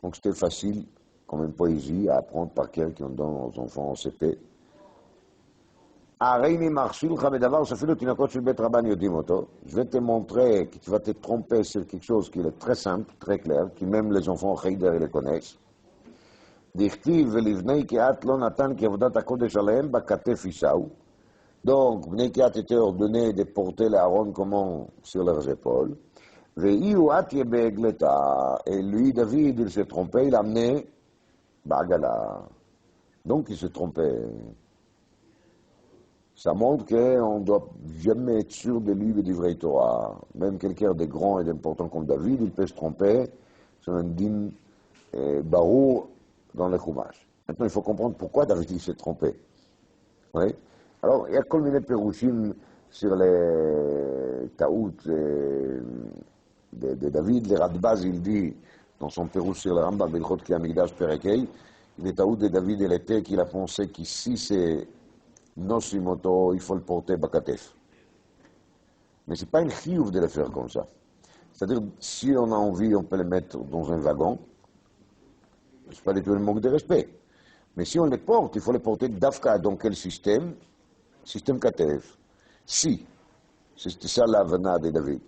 S1: Donc c'était facile, comme une poésie, à apprendre par cœur qui on donne aux enfants en CP. Je vais te montrer que tu vas te tromper sur quelque chose qui est très simple, très clair, qui même les enfants Heider les connaissent. Donc, Bnei Kiat était ordonné de porter l'Aaron comment sur leurs épaules. Et lui, David, il s'est trompé, il a amené Bagala. Donc, il s'est trompé. Ça montre qu'on ne doit jamais être sûr de lui du vrai Torah. Même quelqu'un de grand et d'important comme David, il peut se tromper sur un din barou dans le Chumash. Maintenant, il faut comprendre pourquoi David il s'est trompé. Oui? Alors, il y a comme une pérouchim sur les taout de David. Le Radbaz, il dit, dans son pérouche sur le Rambam, Bilchot Ki Amigdash Perekei, le taout de David, il était qu'il a pensé qu'ici c'est Nosimoto, il faut le porter Bakatef. Mais ce n'est pas une chiouf de le faire comme ça. C'est-à-dire, si on a envie, on peut le mettre dans un wagon. Ce n'est pas du tout un manque de respect. Mais si on le porte, il faut le porter d'Afka. Dans quel système? Système Katef. Si. C'était ça la vena de David.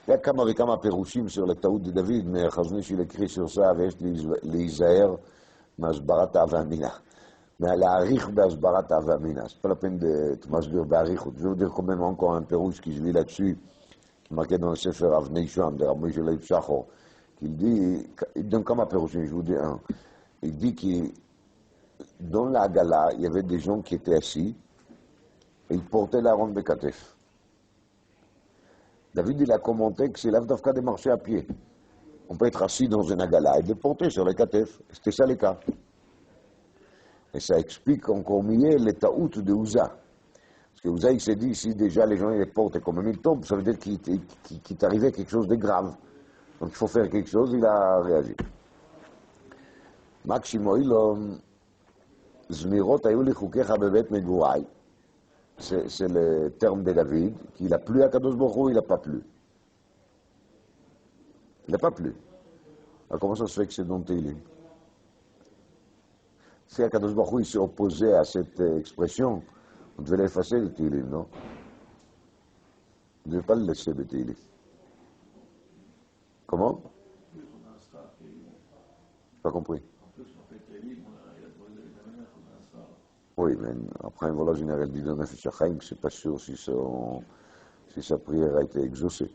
S1: Il y a kama vekama perushim sur le taout de David, mais Chaznish il écrit sur ça, ויש להיזהר מהסברת והמינה. Mais להעריך בהסברת והמינה. C'est pas la peine de masbir בהעריכות. Je veux dire quand même encore un perouche qui je lis là-dessus, qui est marqué dans le Sefer Avnei Sham, de Rabbi Shelev Shachor, qu'il dit, il donne comme un perouche, je vous dis un. Il dit que dans la gala, il y avait des gens qui étaient assis, et ils portaient la ronde de Katef. David, il a commenté que c'est l'Avdavka de marcher à pied. On peut être assis dans une agala et de porter sur les Katef. C'était ça le cas. Et ça explique encore mieux les taout de Ouza. Parce que Ouza, il s'est dit, si déjà les gens les portent et comme ils tombent, ça veut dire qu'il est arrivé quelque chose de grave. Donc il faut faire quelque chose, il a réagi. Maximo Ilom, Zmirot היו לי חוקיך בבית מגוריי. c'est le terme de David, qu'il a plu à Kadosh Baruch Hu, il n'a pas plu. Il n'a pas plu. Alors comment ça se fait que c'est dans Teilim? Si Akadosh Baruch Hu s'est opposé à cette expression, on devait l'effacer le Teilim, non? On ne devait pas le laisser le Teilim. Comment? Pas compris. Oui, mais après un voyage général dit dans Nefesh HaChaim, c'est pas sûr si sa prière a été exaucée.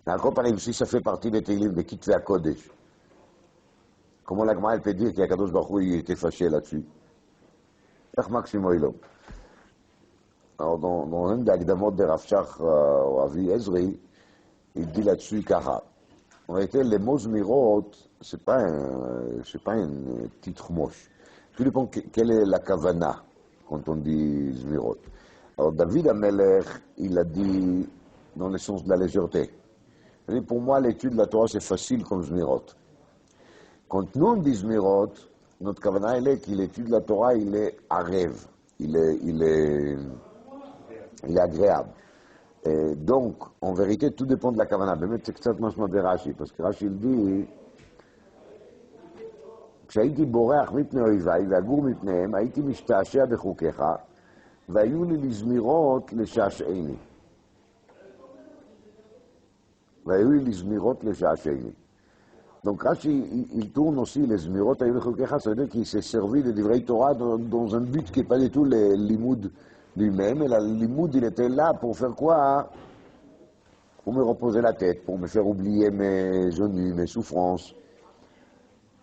S1: Mais encore par exemple, si ça fait partie des Teilim de Kitve HaKodesh, comment la Gemara peut dire qu'Akadosh Baruch Hu était fâché là-dessus? Alors dans un des Agdamot de Rav Shach ou Avi Ezri, il dit là-dessus Kara. En réalité, les mots Zmirot, c'est pas un titre moche. Tout dépend quelle est la kavana quand on dit Zmirot. Alors David Amelech, il a dit dans le sens de la légèreté. Il dit, pour moi, l'étude de la Torah, c'est facile comme Zmirot. Quand nous on dit Zmirot, notre kavana, elle est qu'il étudie la Torah, il est à rêve, il est agréable. Et donc, en vérité, tout dépend de la kavana. Mais c'est exactement ce de Rashi, parce que Rashi il dit כשהייתי בורח מפני אויביי ואגור מפניהם, הייתי משתעשע בחוקיך, והיו לי לזמירות לשעשעני. והיו לי לזמירות לשעשעני. Donc Rashi, il tourne aussi les zmirot à Yulchukecha, ça veut dire qu'il s'est servi de Divrei Torah dans un but qui n'est pas du tout le limoud lui-même. Et le limoud, il était là pour faire quoi? Pour me reposer la tête, pour me faire oublier mes ennuis, mes souffrances.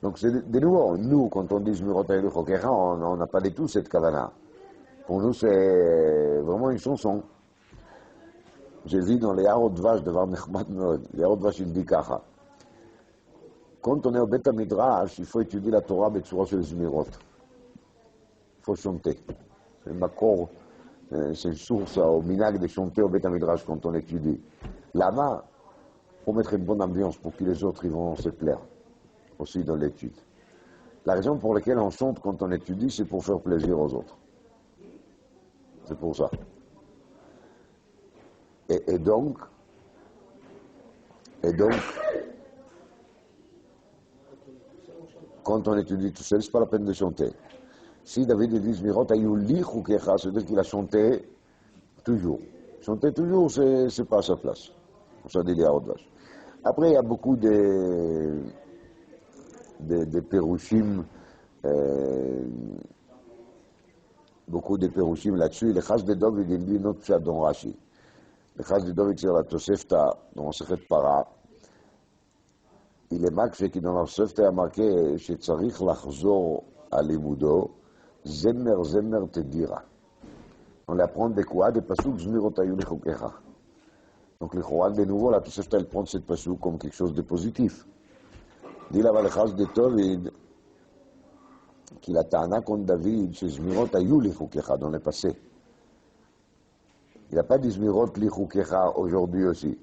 S1: Donc c'est de nouveau, nous, quand on dit zmirot à Yulchukecha, on n'a pas du tout cette kavana. Pour nous, c'est vraiment une chanson. J'ai vu dans les Yarot Vash de Varnechmat Meod, les Yarot Vash, il dit Kacha. Quand on est au Beth Midrash, il faut étudier la Torah betsura של זמירות. Il faut chanter. C'est un macor, c'est une source au minag de chanter au Beth Midrash quand on étudie. Là-bas, pour mettre une bonne ambiance, pour que les autres ils vont se plaire aussi dans l'étude. La raison pour laquelle on chante quand on étudie, c'est pour faire plaisir aux autres. C'est pour ça. Et donc, quand on étudie tout seul, c'est pas la peine de chanter. Si David dit Zmirot ayuli chukecha, c'est-à-dire qu'il a chanté toujours. Chanter toujours, c'est pas à sa place. Ça dit les Harodvash. Après, il y a beaucoup de perushim, beaucoup de perushim là-dessus. Le Chaz de David, il dit notre pshat dans Rashi. Le Chaz de David, c'est la Tosefta, dans Sechet Para. Il est marqué que dans la Tosefta, il y a marqué שצריך לחזור על לימודו, זמר זמר תדירה. On l'apprend de quoi? Des pasuk Zmirot היו לחוקיך. Donc le Choral, de nouveau, la Tosefta, elle prend cette pasuk comme quelque chose de positif. Dit là-bas le Chaz de David qu'il a ta'ana contre David, שזמירות היו לחוקיך, dans le passé. Il n'a pas dit Zmirot lichukecha aujourd'hui aussi.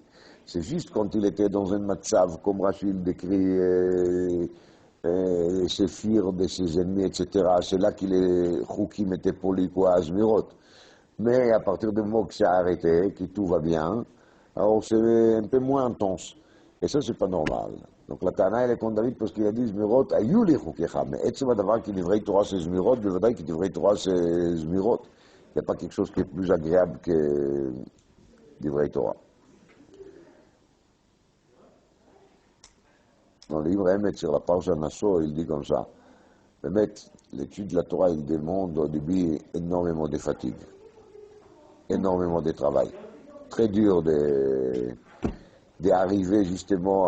S1: C'est juste quand il était dans un matzav, comme Rachid décrit ses firs de ses ennemis, etc. C'est là que les chukim étaient polis quoi à Zmirot. Mais à partir du moment que ça a arrêté, que tout va bien, alors c'est un peu moins intense. Et ça, c'est pas normal. Donc la Tana, elle est contre David parce qu'il a dit Zmirot, ayou lichukecha. Mais est-ce que qui devrait Torah c'est Zmirot, le vrai qui devrait Torah c'est Zmirot. Il n'y a pas quelque chose qui est plus agréable que Divrei Torah. Dans le livre Emet, sur la page Nassau, il dit comme ça. Emet, l'étude de la Torah, il demande au début énormément de fatigue, énormément de travail. Très dur d'arriver justement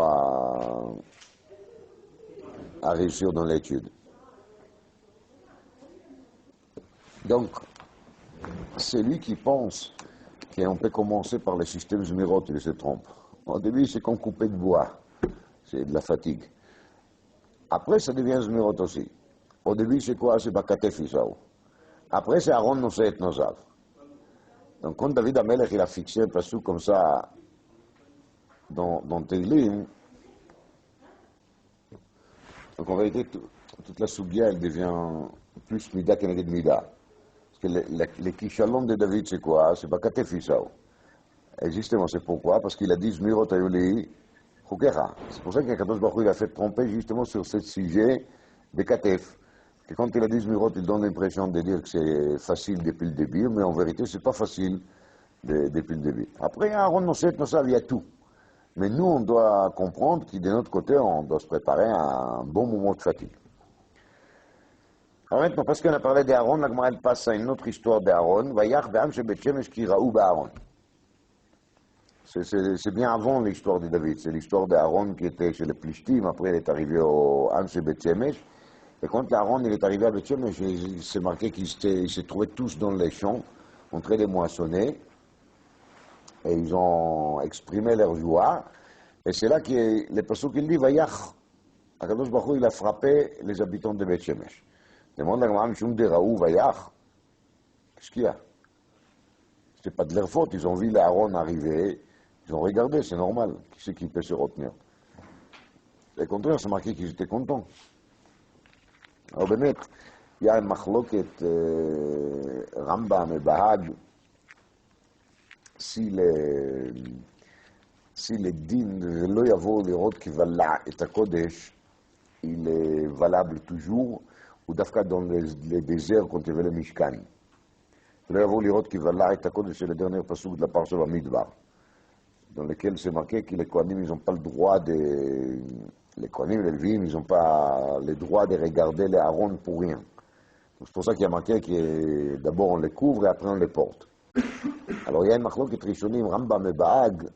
S1: à réussir dans l'étude. Donc, celui qui pense qu'on peut commencer par le système Zmirot, il se trompe. Au début, c'est comme couper de bois. C'est de la fatigue. Après, ça devient Zmirot aussi. Au début, c'est quoi? C'est Bakatef Isaou. Après, c'est Aaron Nosé et Nozav. Donc, quand David Amelech, il a fixé un passou comme ça dans Teilim, donc en vérité, toute la Sougia, elle devient plus Mida qu'Eneged Mida. Parce que les kishalon de David, c'est quoi? C'est pas Katef Isao. Et justement, c'est pourquoi? Parce qu'il a dit Zmirot Ayuli Chukecha. C'est pour ça qu'Akadosh Baruch Hu, il a fait tromper justement sur ce sujet de Katef. Et quand il a dit Zmirot, il donne l'impression de dire que c'est facile depuis le début, mais en vérité, c'est pas facile depuis le début. Après, Aaron Nosset, il y a tout. Mais nous, on doit comprendre que de notre côté, on doit se préparer à un bon moment de fatigue. Alors maintenant, parce qu'on a parlé d'Aaron, la Gemara passe à une autre histoire d'Aaron. Vayach be'am shebet shemesh ki ra'u ba'Aaron. C'est bien avant l'histoire de David. C'est l'histoire d'Aaron qui était chez les Plishtim. Après, il est arrivé au Am shebet shemesh. Et quand Aaron il est arrivé à Bet Shemesh, c'est marqué qu'ils se trouvaient tous dans les champs, en train de moissonner. Et ils ont exprimé leur joie. Et c'est là que les personnes qui disent Vayach, Akadosh Baruch Hu, il a frappé les habitants de Bet Shemesh. Demande à Gemara Mishum de Raou Vayach. Qu'est-ce qu'il y a? C'était pas de leur faute. Ils ont vu Aaron arriver. Ils ont regardé, c'est normal. Qui c'est qui peut se retenir? Et au contraire, c'est marqué qu'ils étaient contents. Alors, באמת, il y a une מחלוקת רמב"ם ובהאג, si les dînes לא יבואו לראות כבלע את הקודש, il est valable toujours, ou דווקא dans les déserts quand il y avait le משכן. לא יבואו לראות כבלע את הקודש, c'est le dernier pasuk de la parasha במדבר, dans lequel c'est marqué que les Kohanim, ils n'ont pas le droit de... Les Kohanim, les Lévi'im, ils n'ont pas le droit de regarder les Aaron pour rien. C'est pour ça qu'il y a marqué que d'abord on les couvre et après on les porte. Alors il y a une machloket rishonim, Rambam et Bahag,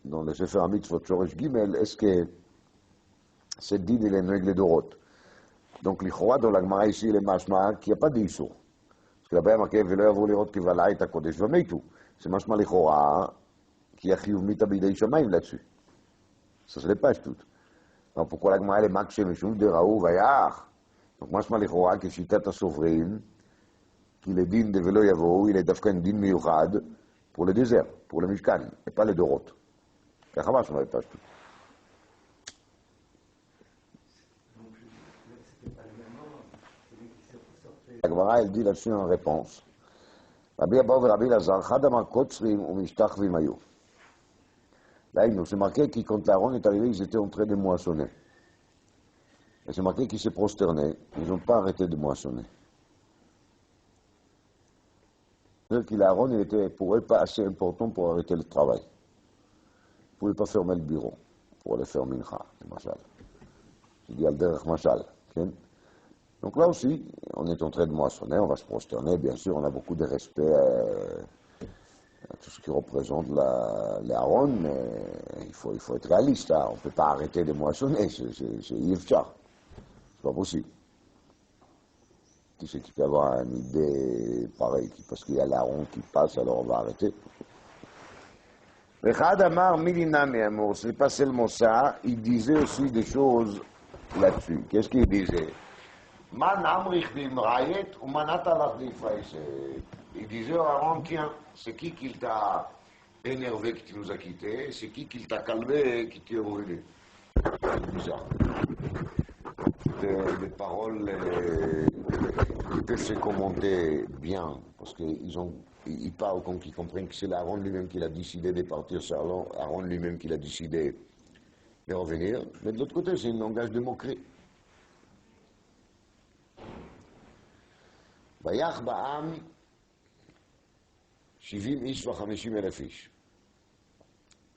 S1: dans le Sefer HaMitzvot Shoresh Gimel, est-ce que cette dîne il est une règle d'orot? Donc l'Ichora dans la Gemara ici, il est mashma qu'il n'y a pas d'issur. Parce que là-bas il y a marqué, Velo yavo lirot ki val'a et HaKodesh v'meitu. C'est mashma l'Ichora qu'il y a chiyuv mita bidei shamayim là-dessus. Ça se dépasse tout. Donc pourquoi la Gemara est makshé mishum de Raou Vayach? Donc mashma l'Ichora que shitat ha-sovrim, qu'il est digne de Velo yavo, il est d'afka une digne miyuchad pour le désert, pour le Mishkan, et pas les Dorot. ככה משהו בפשטות. הגמרא elle dit là-dessus en réponse. רבי אבאו ורבי אלעזר, אחד אמר קוצרים ומשתחווים היו. Là, c'est marqué que quand Aaron est arrivé, ils étaient en train de moissonner. Et c'est marqué qu'ils se prosternaient, ils n'ont pas arrêté de moissonner. C'est-à-dire que l'Aaron, il était pour eux pas assez important pour arrêter le travail. Ils ne pouvaient pas fermer le bureau pour aller faire mincha, machal. Je dis al derech machal. Donc là aussi, on est en train de moissonner, on va se prosterner, bien sûr, on a beaucoup de respect à tout ce qui représente l'Aaron, mais il faut être réaliste, hein. On ne peut pas arrêter de moissonner, c'est yivchar, c'est pas possible. Qui c'est qui peut avoir une idée pareille, parce qu'il y a l'Aaron qui passe, alors on va arrêter. Echad Amar Milinami Amour, c'est pas seulement ça, il disait aussi des choses là-dessus. Qu'est-ce qu'il disait? Man Amrich Bimrayet ou Manatalach Difraïs. Il disait à Aaron, tiens, c'est qui t'a énervé, qui nous a quittés, c'est qui t'a calmé, qui t'a brûlé. C'est bizarre. Des paroles qui peuvent se commenter bien, parce qu'ils parlent comme ils comprennent que c'est Aaron lui-même qui l'a décidé de partir, c'est Aaron lui-même qui l'a décidé de revenir, mais de l'autre côté, c'est un langage de moquerie. Vayach ba'am 70 ish wa 50,000 ish.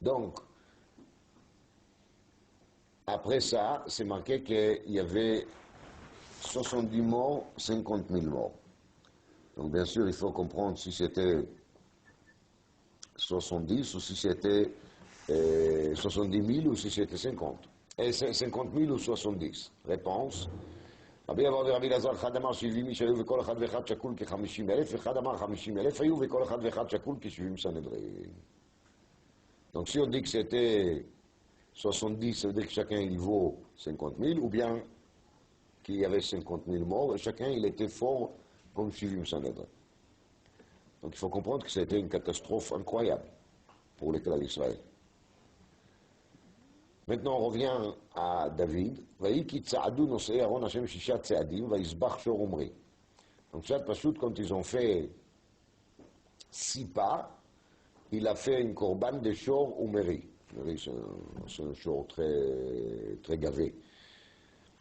S1: Donc, après ça, c'est marqué qu'il y avait 70 morts, 50 000 morts. Donc, bien sûr, il faut comprendre si c'était 70 ou si c'était 70 000 ou si c'était 50. Et 50 000 ou 70. Réponse. רבי אבאו ורבי אלעזר, אחד אמר 70 איש היו וכל אחד ואחד שקול כ-50,000, ואחד אמר 50,000 היו וכל אחד ואחד שקול כ-70 סנהדרין. Donc si on dit que c'était 70, ça veut dire que chacun il vaut 50 000, ou bien qu'il y avait 50 000 morts, et chacun il était fort comme 70 Sanhedrin. Donc il faut comprendre que c'était une catastrophe incroyable pour l'éclat d'Israël. Maintenant, on revient à David. Donc Donc, Pshat Pashut, quand ils ont fait 6 pas, il a fait une corban de shor ou meri. Meri, c'est un shor très, très gavé.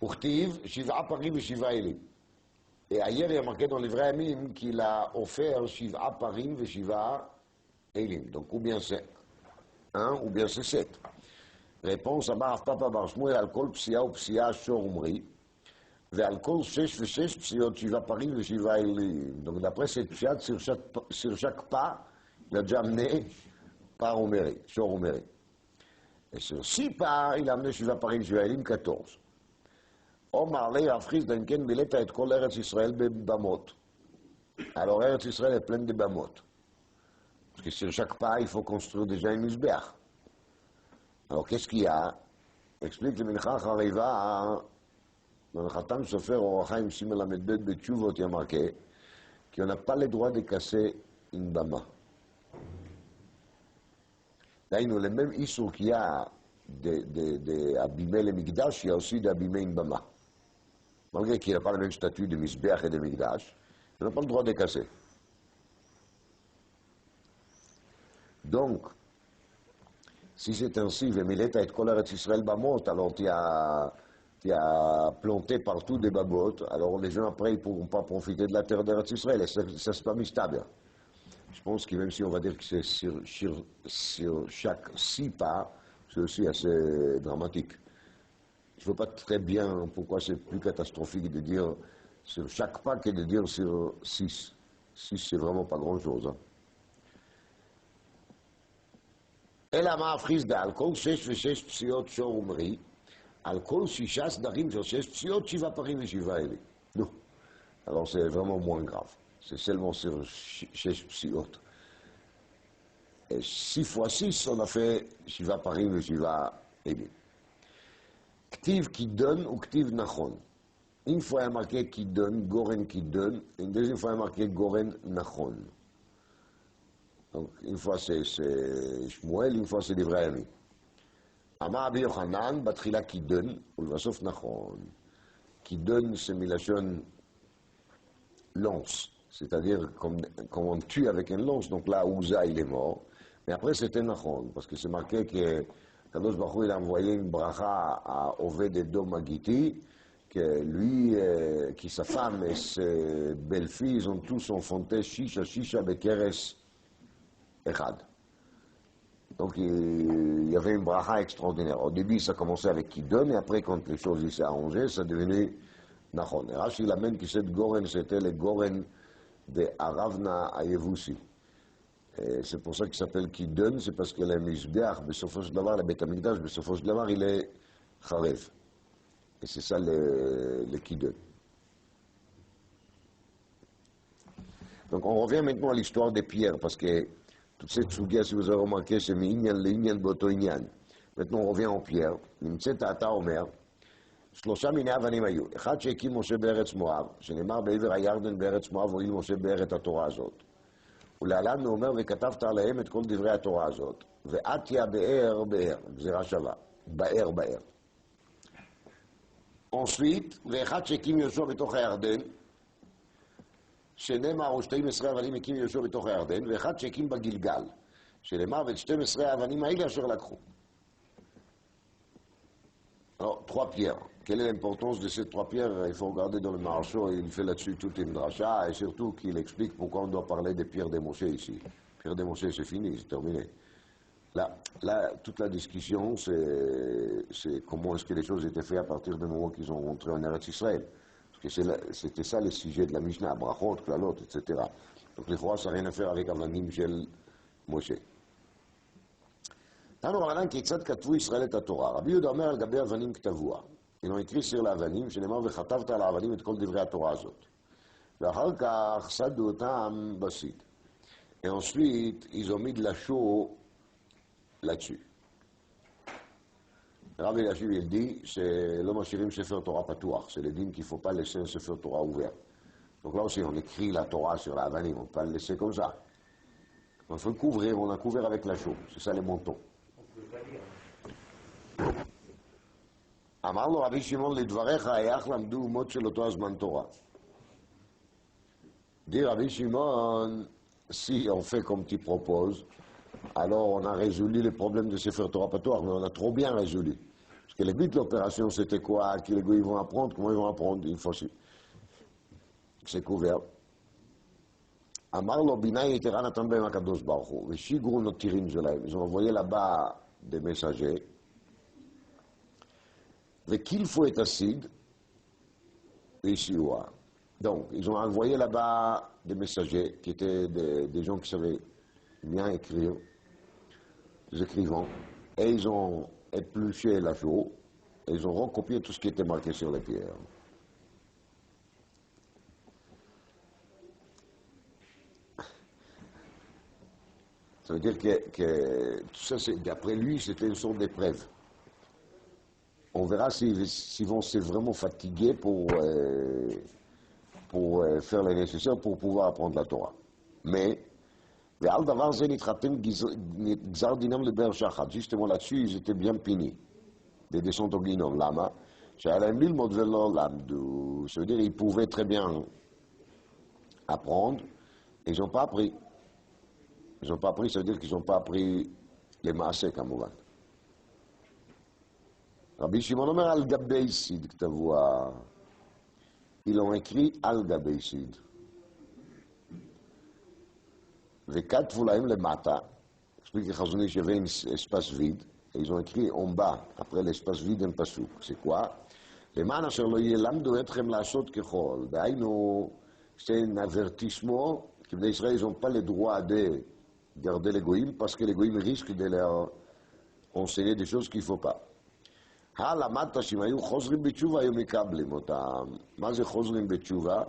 S1: Urtiv, Shiva Parim et Shiva Elim. Et ailleurs, il y a marqué dans les vrais Amim qu'il a offert Shiva Parim et Shiva Elim. Donc, ou bien c'est 1 ou bien c'est 7. Réponse à Bar Papa Bar Shmuel, al kol psia ou psia shor umri, ועל כל 6 ו6 פסיעות, 7 parim et 7 élim. Donc d'après cette psiat, sur chaque pas, il a déjà amené par Omeri, shor Omeri. Et sur 6 pas, il a amené 7 parim et 7 élim, 14. Omar Lei Afriz Danken Bileta et kol Eretz Israël bamot. Alors Eretz Israël est pleine de bamot. Parce que sur chaque pas, il faut construire déjà un misbeach. Alors qu'est-ce qu'il y a? Explique le Mincha Chariva. Dans le Khatam Sofer Or HaChaim Simon Lamed Betshuvot, il y a marqué qu'on n'a pas le droit de casser une bama. D'ailleurs, le même issur qu'il y a d'abîmer le Mikdash, il y a aussi d'abîmer une bama. Malgré qu'il n'y a pas le même statut de Misbeach et de Mikdash, on n'a pas le droit de casser. Donc, si c'est ainsi, Vemileta et Kol Eretz Israël Bamot, alors il y a planté partout des babotes, alors les gens après ils ne pourront pas profiter de la terre d'Eretz Israël, et ça c'est pas mystable. Je pense que même si on va dire que c'est sur chaque 6 pas, c'est aussi assez dramatique. Je ne vois pas très bien pourquoi c'est plus catastrophique de dire sur chaque pas que de dire sur 6. 6 c'est vraiment pas grand chose. אלא מה הפריזדה, על כל 6 ו6 פסיעות שור ומרי, על כל 6 סדרים של 6 פסיעות, 7 parim et 7 élim. Non. Alors c'est vraiment moins grave. C'est seulement sur 6 psiot. Et 6 fois 6, on a fait 7 parim et 7 élim. Ktiv qui donne ou ktiv nachon. Une fois il y a marqué qui donne, goren qui donne, une deuxième fois il y a marqué goren nachon. Donc, une fois c'est Shmuel, une fois c'est les vrais amis. Amar Rabbi Yochanan, Batrila qui donne, ou le Vasof Nachon. Qui donne, c'est Milachon lance, c'est-à-dire comme on tue avec une lance, donc là, Ouza, il est mort. Mais après, c'était Nachon, parce que c'est marqué que Kadosh Baruch Hu, il a envoyé une bracha à Oved Edom Agiti, que lui, qui sa femme et ses belles-filles, ils ont tous enfanté Shisha Bekeres Echad. Donc il y avait une bracha extraordinaire. Au début, ça commençait avec qui donne, et après, quand les choses s'est arrangées, ça devenait Nachon. Et Rashi l'amène que cette Goren, c'était le Goren de Aravna à Yevusi. C'est pour ça qu'il s'appelle qui donne, c'est parce que le Mizbeach, Besofos Davar, le Beth Amikdash, Besofos Davar, il est Charev. Et c'est ça le qui donne. Donc on revient maintenant à l'histoire des pierres, parce que toute cette souga, si vous avez remarqué, c'est Minyan, l'Inyan, Boto Inyan. Maintenant on revient en pierre. Nimtzet Ata Omer, שלושה מיני אבנים היו. אחד שהקים משה בארץ מואב, שנאמר בעבר הירדן בארץ מואב, הואיל משה באר את התורה הזאת. ולהלן הוא אומר, וכתבת עליהם את כל דברי התורה הזאת. ועתיה באר באר, גזירה שווה. באר באר. Ensuite, ואחד שהקים יהושע בתוך הירדן, שנאמר, ו12 אבנים הקים יהושע בתוך הירדן, ואחד שהקים בגלגל, שנאמר, ואת 12 האבנים האלה אשר לקחו. Alors, 3 pierres. Quelle est l'importance de ces 3 pierres? Il faut regarder dans le Maharsho, il fait là-dessus toute une dracha, et surtout qu'il explique pourquoi on doit parler des pierres des Moshe ici. Pierres des Moshe, c'est fini, c'est terminé. Là, toute la discussion, c'est comment est-ce que les choses étaient faites à partir du moment qu'ils ont rentré en Eretz Israël. Parce que c'était ça le sujet de la Mishnah, Brachot, Klalot, etc. Donc les fois, ça n'a rien à faire avec Avanim Shel Moshe. תנו רבנן כיצד כתבו ישראל את התורה. רבי יהודה אומר על גבי אבנים כתבוה. אינו הקריא סיר לאבנים, שנאמר וכתבת על האבנים את כל דברי התורה הזאת. ואחר כך סדו אותם בסיד. Et ensuite, ils ont mis de la chaux là-dessus. Rabbi Yashiv, il dit, c'est l'homme ashirim Sefer Torah patuach. C'est le din qu'il ne faut pas laisser un Sefer Torah ouvert. Donc là aussi, on écrit la Torah sur la avanim, on ne peut pas le laisser comme ça. On faut le couvrir, on a couvert avec la chaux. C'est ça les montons. אמר לו רבי שמעון לדבריך, איך למדו אומות של אותו הזמן תורה. Dit Rabbi Shimon, si on fait comme tu proposes, alors on a résolu les problèmes de Sefer Torah Patoar, mais on a trop bien résolu. Parce que le but de l'opération, c'était quoi? Que les gars ils vont apprendre, comment ils vont apprendre? Il faut c'est couvert. Amar lo bina yetera natan behem hakadosh baruch hu, veshigru notirim shelahem. Ils ont envoyé là-bas des messagers. Qu'il faut être acide, Ishioua. Donc, ils ont envoyé là-bas des messagers qui étaient des gens qui savaient bien écrire, des écrivains, et ils ont épluché la chaux, et ils ont recopié tout ce qui était marqué sur les pierres. Ça veut dire que tout ça, d'après lui, c'était une sorte d'épreuve. On verra s'ils vont se vraiment fatiguer pour faire le nécessaire pour pouvoir apprendre la Torah. Mais, justement là-dessus, ils étaient bien punis, des descentes au guinom. Lama, ça veut dire qu'ils pouvaient très bien apprendre, et ils n'ont pas appris. Ils n'ont pas appris, ça veut dire qu'ils n'ont pas appris les maaseh, כמובן. Rabbi Shimon Omer al gabei sid, k'tavua. Ils l'ont écrit al gabei sid. Vekatvu lahem lemata. Explique Chazon Ish, il y avait un espace vide, et ils ont écrit en bas, après l'espace vide, un pasuk. C'est quoi? למען אשר לא ילמדו אתכם לעשות ככל. דהיינו, c'est un avertissement que les Israéliens n'ont pas le droit de garder les goïms parce que les goïms risquent de leur enseigner des choses qu'il ne faut pas. למדת שאם היו חוזרים בתשובה היו מקבלים אותם. מה זה חוזרים בתשובה?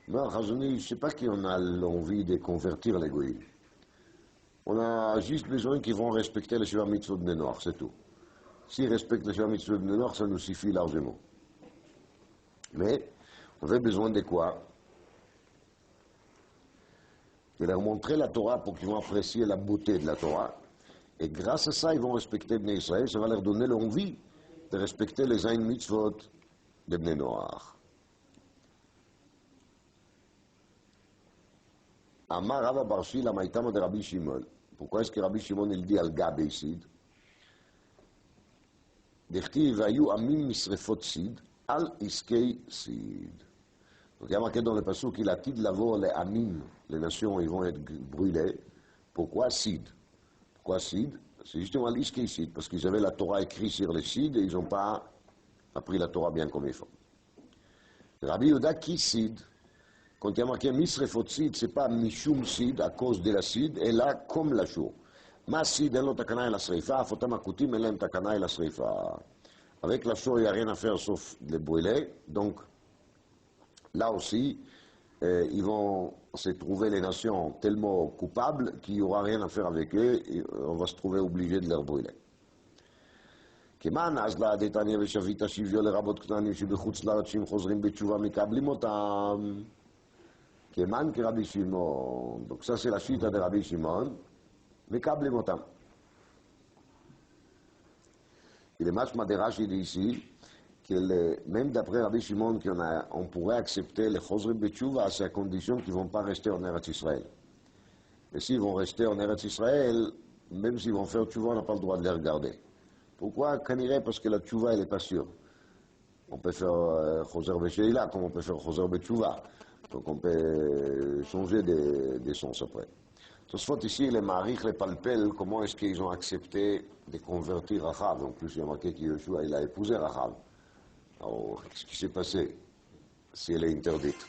S1: אומר החזון איש, c'est pas qu'on a l'envie de convertir les goïms. On a juste besoin qu'ils vont respecter les Sheva Mitzvot de Noir, c'est tout. S'ils respectent les Sheva Mitzvot de Noir, ça nous suffit largement. Mais on avait besoin de quoi? De leur montrer la Torah pour qu'ils vont apprécier la beauté de la Torah. Et grâce à ça, ils vont respecter Bnei Israël. Ça va leur donner l'envie de respecter les Zayin Mitzvot de Bnei Noach. Amar Rava bar Shila Maïtama de Rabbi Shimon. Pourquoi est-ce que Rabbi Shimon il dit al Gabei Sid? D'echtiv ayu amim misrefot Sid al iskei Sid. Donc il y a marqué dans le passage qu'il a dit de l'avoir les amim, les nations, ils vont être brûlés. Pourquoi Sid? Pourquoi Sid? C'est justement l'iskei Sid, parce qu'ils avaient la Torah écrite sur les Sid et ils n'ont pas appris la Torah bien comme il faut. Rabbi Yehuda qui Sid? Quand il y a marqué misrefot Sid, c'est pas mishum Sid à cause de la Sid, et là comme la chaux. Ma Sid, elle n'a takana et la sreifa, fotam akutim, elle n'a takana et la sreifa. Avec la chaux, il n'y a rien à faire sauf de les brûler, donc là aussi, ils vont se trouver les nations tellement coupables qu'il n'y aura rien à faire avec eux et on va se trouver obligé de les brûler. כמן אז דתניא ושבית שוויו לרבות כנענים שבחוץ לארץ שהם חוזרים בתשובה מקבלים אותם. כמן כרבי שמעון. Donc ça c'est la chita de Rabbi Shimon. מקבלים אותם. Il est match Maderashi dit ici que même d'après Rabbi Shimon on pourrait accepter les Chozrim Betchouva à sa condition qu'ils ne vont pas rester en Eretz Israël. Mais s'ils vont rester en Eretz Israël, même s'ils vont faire Tchouva, on n'a pas le droit de les regarder. Pourquoi? Parce que la Tchouva, elle n'est pas sûre. On peut faire Choser Besheila comme on peut faire Choser Betchouva. Donc on peut changer des sens après. Tosfot ici, les Marich, les Palpel, comment est-ce qu'ils ont accepté de convertir Rachav? En plus, il y a marqué que Yoshua, il a épousé Rachav. Alors, qu'est-ce qui s'est passé si elle est interdite?